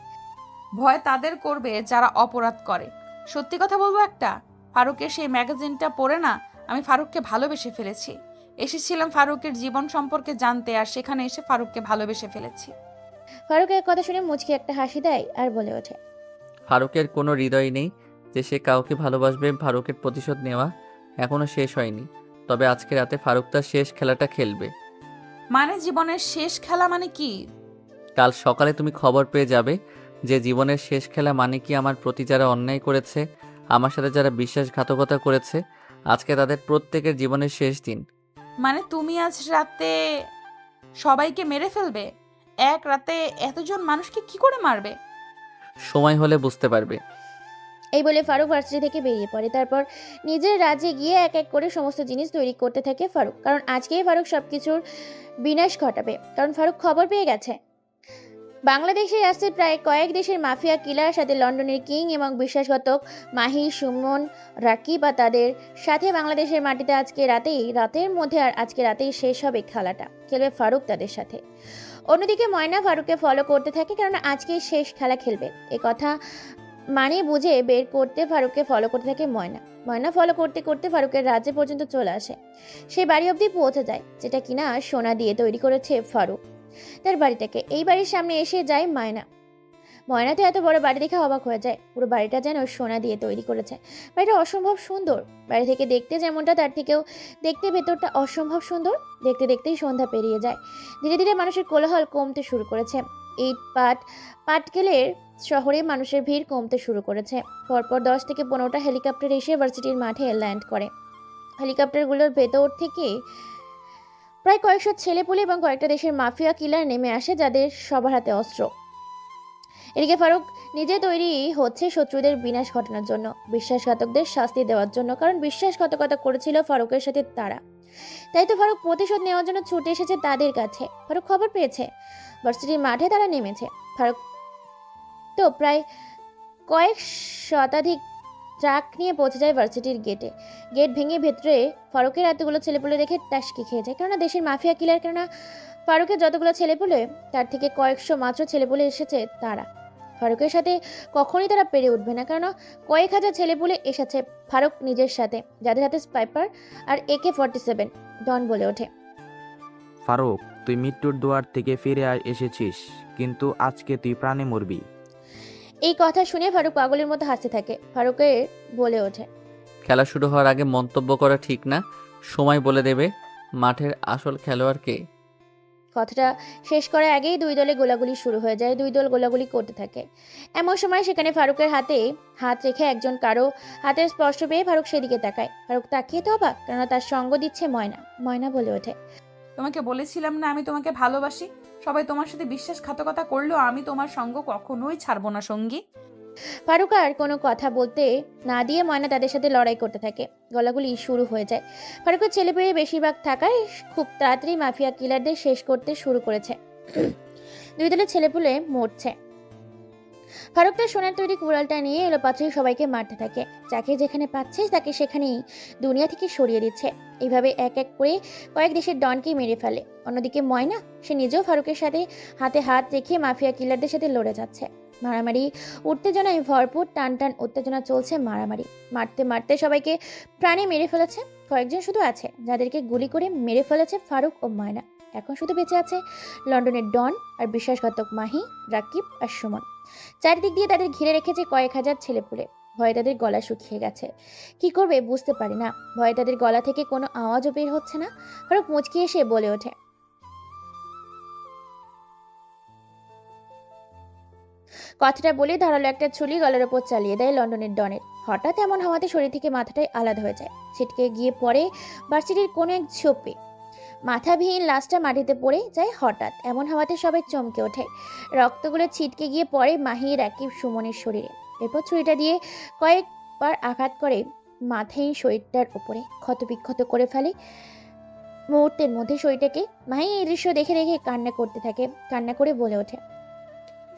Speaker 6: ভয় তাদের করবে যারা অপরাধ করে। সত্যি কথা বলবো, একটা ফারুকের সেই ম্যাগাজিনটা পড়ে না আমি ফারুককে ভালোবেসে ফেলেছি। এসেছিলাম ফারুকের জীবন সম্পর্কে জানতে, আর সেখানে এসে ফারুককে ভালোবেসে ফেলেছি।
Speaker 2: ফারুকের কথা শুনে মুচকি একটা হাসি দেয় আর বলে ওঠে,
Speaker 1: ফারুকের কোনো হৃদয় নেই যে সে কাউকে ভালোবাসবে। ফারুকের প্রতিশোধ নেওয়া এখনো শেষ হয়নি, তবে আজকে রাতে ফারুক তার শেষ খেলাটা খেলবে।
Speaker 6: মানে জীবনের শেষ খেলা মানে কি?
Speaker 1: কাল সকালে তুমি খবর পেয়ে যাবে যে জীবনের শেষ খেলা মানে কি। আমার প্রতি যারা অন্যায় করেছে, আমার সাথে যারা বিশ্বাসঘাতকতা করেছে, আজকে তাদের প্রত্যেকের জীবনের শেষ দিন।
Speaker 6: মানে তুমি আজ রাতে সবাইকে মেরে ফেলবে? এক রাতে এতজন মানুষকে কি করে মারবে?
Speaker 1: সময় হলে বুঝতে পারবে।
Speaker 2: এই বলে ফারুক ভার্সিটি থেকে বেরিয়ে পড়ে। তারপর নিজের রাজ্যে গিয়ে এক এক করে সমস্ত জিনিস তৈরি করতে থাকে ফারুক, কারণ আজকেই ফারুক সবকিছুর বিনাশ ঘটাবে। কারণ ফারুক খবর পেয়ে গেছে বাংলাদেশে আসছে প্রায় কয়েক দেশের মাফিয়া কিলার সাথে লন্ডনের কিং এবং বিশ্বাসঘাতক মাহি, সুমন, রাকিব বা তাদের সাথে বাংলাদেশের মাটিতে রাতের মধ্যে আর আজকে রাতেই শেষ হবে খেলাটা, খেলবে ফারুক তাদের সাথে। অন্যদিকে ময়না ফারুককে ফলো করতে থাকে, কারণ আজকেই শেষ খেলা খেলবে। এ কথা মানে বুঝে বের করতে ফারুককে ফলো করতে থাকে ময়না ফলো করতে করতে ফারুকের রাজ্য পর্যন্ত চলে আসে। সেই বাড়ি অবধি পৌঁছে যায়, যেটা কিনা সোনা দিয়ে তৈরি করেছে ফারুক তার বাড়িটাকে। এই বাড়ির সামনে এসে যায় ময়না তো এত বড় বাড়ি দেখে অবাক হয়ে যায়। পুরো বাড়িটা যেন সোনা দিয়ে তৈরি করেছে। বাড়িটা অসম্ভব সুন্দর। বাড়ি থেকে দেখতে যেমনটা, তার থেকেও দেখতে ভেতরটা অসম্ভব সুন্দর। দেখতে দেখতেই সন্ধ্যা পেরিয়ে যায়। ধীরে ধীরে মানুষের কোলাহল কমতে শুরু করেছে। ইট পাটকেলের শহরে মানুষের ভিড় কমতে শুরু করেছে। পরপর 10 থেকে 15টা হেলিকপ্টার এসে ভার্সিটির মাঠে ল্যান্ড করে। হেলিকপ্টারগুলোর ভেতর থেকে প্রায় কয়েকশো ছেলেপুলে এবং কয়েকটা দেশের মাফিয়া কিলার নেমে আসে, যাদের সবার হাতে অস্ত্র। এদিকে ফারুক নিজে তৈরি হচ্ছে শত্রুদের বিনাশ ঘটানোর জন্য, বিশ্বাসঘাতকদের শাস্তি দেওয়ার জন্য, কারণ বিশ্বাসঘাতকতা করেছিল ফারুকের সাথে তারা। তাই তো ফারুক প্রতিশোধ নেওয়ার জন্য ছুটে এসেছে তাদের কাছে। ফারুক খবর পেয়েছে ভার্সিটির মাঠে তারা নেমেছে। ফারুক তো প্রায় কয়েক শতাধিক ট্রাক নিয়ে পৌঁছে যায় ভার্সিটির গেটে। গেট ভেঙে ভেতরে ফারুকের এতগুলো ছেলেপুলে দেখে টাসকি খেয়ে যায়। কেননা দেশের মাফিয়া কিলার, কেননা ফারুকের যতগুলো ছেলেপুলে তার থেকে কয়েকশো মাত্র ছেলেপুলে এসেছে তারা। ফারুকের সাথে কখনই তারা পেরে উঠবে না, কেননা কয়েক হাজার ছেলেপুলে এসেছে ফারুক নিজের সাথে, যাদের হাতে স্পাইপার আর AK-47। ডন বলে ওঠে,
Speaker 13: ফারুক, তুই মৃত্যুর দুয়ার থেকে ফিরে এসেছিস, কিন্তু আজকে তুই প্রাণে মরবি।
Speaker 2: এই কথা শুনে ফারুক পাগলের মতো হাসতে থাকে। ফারুকের বলে ওঠে,
Speaker 1: খেলা শুরু হওয়ার আগে মন্তব্য করা ঠিক না। সময় বলে দেবে মাঠের আসল খেলোয়াড় কে।
Speaker 2: কথাটা শেষ করার আগেই দুই দলে গোলাগুলি শুরু হয়ে যায়। দুই দল গোলাগুলি করতে থাকে। এমন সময় সেখানে ফারুকের হাতে হাত রেখে একজন কারো হাতের স্পর্শ পেয়ে ফারুক সেদিকে তাকায়। ফারুক তাকিয়ে তো অবাক, কেননা তার সঙ্গ দিচ্ছে ময়না। ময়না বলে ওঠে,
Speaker 6: তোমাকে বলেছিলাম না আমি তোমাকে ভালোবাসি। সবাই তোমার সাথে বিশ্বাসঘাতকতা করলেও আমি তোমার সঙ্গ কখনোই ছাড়বো না সঙ্গী।
Speaker 2: ফারুক আর কোনো কথা বলতে না দিয়ে ময়না তাদের সাথে লড়াই করতে থাকে। গলাগুলি শুরু হয়ে যায়। ফারুকের ছেলেপেয়ে বেশিরভাগ থাকায় খুব তাড়াতাড়ি মাফিয়া কিলারদের শেষ করতে শুরু করেছে। দুই দলের ছেলেপুলে মরছে। ফারুক তার সোনার তৈরি কুড়ালটা নিয়ে এলোপাত্রই সবাইকে মারতে থাকে। যাকে যেখানে পাচ্ছে তাকে সেখানেই দুনিয়া থেকে সরিয়ে দিচ্ছে। এইভাবে এক এক করে কয়েক দেশের ডনকে মেরে ফেলে। অন্যদিকে ময়না, সে নিজেও ফারুকের সাথে হাতে হাত রেখে মাফিয়া কিলারদের সাথে লড়ে যাচ্ছে। মারামারি উত্তেজনায় ভরপুর, টান টান উত্তেজনা চলছে। মারামারি মারতে মারতে সবাইকে প্রাণে মেরে ফেলেছে। কয়েকজন শুধু আছে যাদেরকে গুলি করে মেরে ফেলেছে ফারুক ও ময়না। এখন শুধু বেঁচে আছে লন্ডনের ডন আর বিশ্বাসঘাতক মাহি, রাকিব আর সুমন। চারিদিক দিয়ে তাদের ঘিরে রেখেছে কয়েক হাজার ছেলেপুলে। ভয়ে তাদের গলা শুকিয়ে গেছে। কি করবে বুঝতে পারে না। ভয়ে তাদের গলা থেকে কোনো আওয়াজও বের হচ্ছে না। ফারুক মুচকি এসে বলে ওঠে, কথাটা বলে ধারালো একটা ছুরি গলার ওপর চালিয়ে দেয় লন্ডনের ডনের। হঠাৎ এমন হওয়াতে শরীর থেকে মাথাটাই আলাদা হয়ে যায়। ছিটকে গিয়ে পড়ে ভার্সিটির কোনো এক ঝোপে। মাথাবিহীন লাশটা মাটিতে পড়ে যায়। হঠাৎ এমন হওয়াতে সবাই চমকে ওঠে। রক্তগুলো ছিটকে গিয়ে পড়ে মাহি, রাকিব, সুমনের শরীরে। এরপর ছুরিটা দিয়ে কয়েকবার আঘাত করে মাথাহীন শরীরটার উপরে ক্ষতবিক্ষত করে ফেলে। মুহূর্তের মধ্যে শরীরটাকে মাহি এই দৃশ্য দেখে দেখে কান্না করতে থাকে। কান্না করে বলে ওঠে,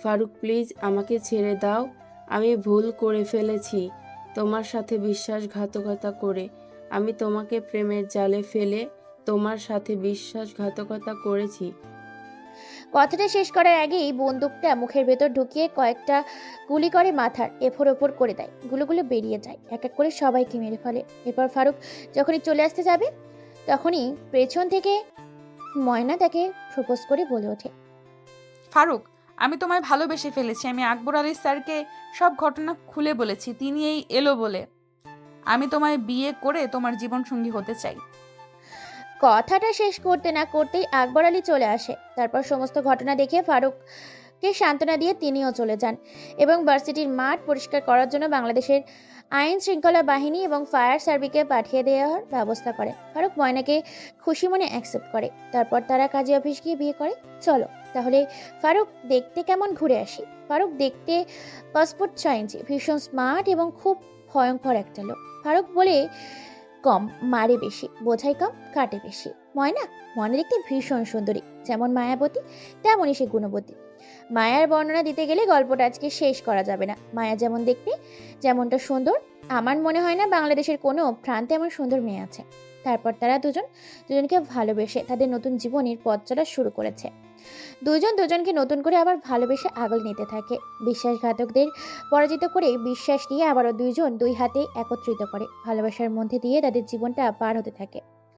Speaker 12: ফারুক প্লিজ আমাকে ছেড়ে দাও, আমি ভুল করে ফেলেছি তোমার সাথে বিশ্বাসঘাতকতা করে। আমি তোমাকে প্রেমের জালে ফেলে তোমার সাথে বিশ্বাসঘাতকতা করেছি।
Speaker 2: কথাটা শেষ করার আগেই বন্দুকটা মুখের ভেতর ঢুকিয়ে কয়েকটা গুলি করে মাথার এফোর ওপর করে দেয়। গুলোগুলো বেরিয়ে যায়। এক এক করে সবাইকে মেরে ফেলে। এরপর ফারুক যখনই চলে আসতে যাবে তখনই পেছন থেকে ময়না তাকে প্রপোজ করে বলে ওঠে,
Speaker 6: ফারুক, আমি তোমায় ভালোবেসে ফেলেছি। আমি আকবর আলী স্যারকে সব ঘটনা খুলে বলেছি। তিনি এই এলো বলে আমি তোমায় বিয়ে করে তোমার জীবনসঙ্গী হতে চাই।
Speaker 2: কথাটা শেষ করতে না করতেই আকবর আলী চলে আসে। তারপর সমস্ত ঘটনা দেখে ফারুককে সান্ত্বনা দিয়ে তিনিও চলে যান এবং ভার্সিটির মাঠ পরিষ্কার করার জন্য বাংলাদেশের আইন শৃঙ্খলা বাহিনী এবং ফায়ার সার্ভিসকে পাঠিয়ে দেওয়ার ব্যবস্থা করে। ফারুক ময়নাকে খুশি মনে অ্যাকসেপ্ট করে। তারপর তারা কাজী অফিস গিয়ে বিয়ে করে। চলো তাহলে ফারুক দেখতে কেমন ঘুরে আসি। ফারুক দেখতে পাসপোর্ট 6 ইঞ্চি, ভীষণ স্মার্ট এবং খুব ভয়ঙ্কর একটা লোক। ফারুক বলে কম, মারে বেশি, বোঝাই কম, কাটে বেশি। ময়না দেখতে ভীষণ সুন্দরী, যেমন মায়াবতী তেমনই সে গুণবতী। মায়ার বর্ণনা দিতে গেলে গল্পটা আজকে শেষ করা যাবে না। মায়া যেমন দেখতে, যেমনটা সুন্দর, আমার মনে হয় না বাংলাদেশের কোনো প্রান্তে এমন সুন্দর মেয়ে আছে। তারপর তারা দুজনকে ভালোবেসে তাদের নতুন জীবনের পথ চলা শুরু করেছে। দুজন দুজনকে নতুন করে আবার ভালোবেসে আগলে নিতে থাকে। বিশ্বাসঘাতকদের পরাজিত করে বিশ্বাস নিয়ে আবারও দুইজন দুই হাতে একত্রিত করে ভালোবাসার মধ্যে দিয়ে তাদের জীবনটা পার হতে থাকে।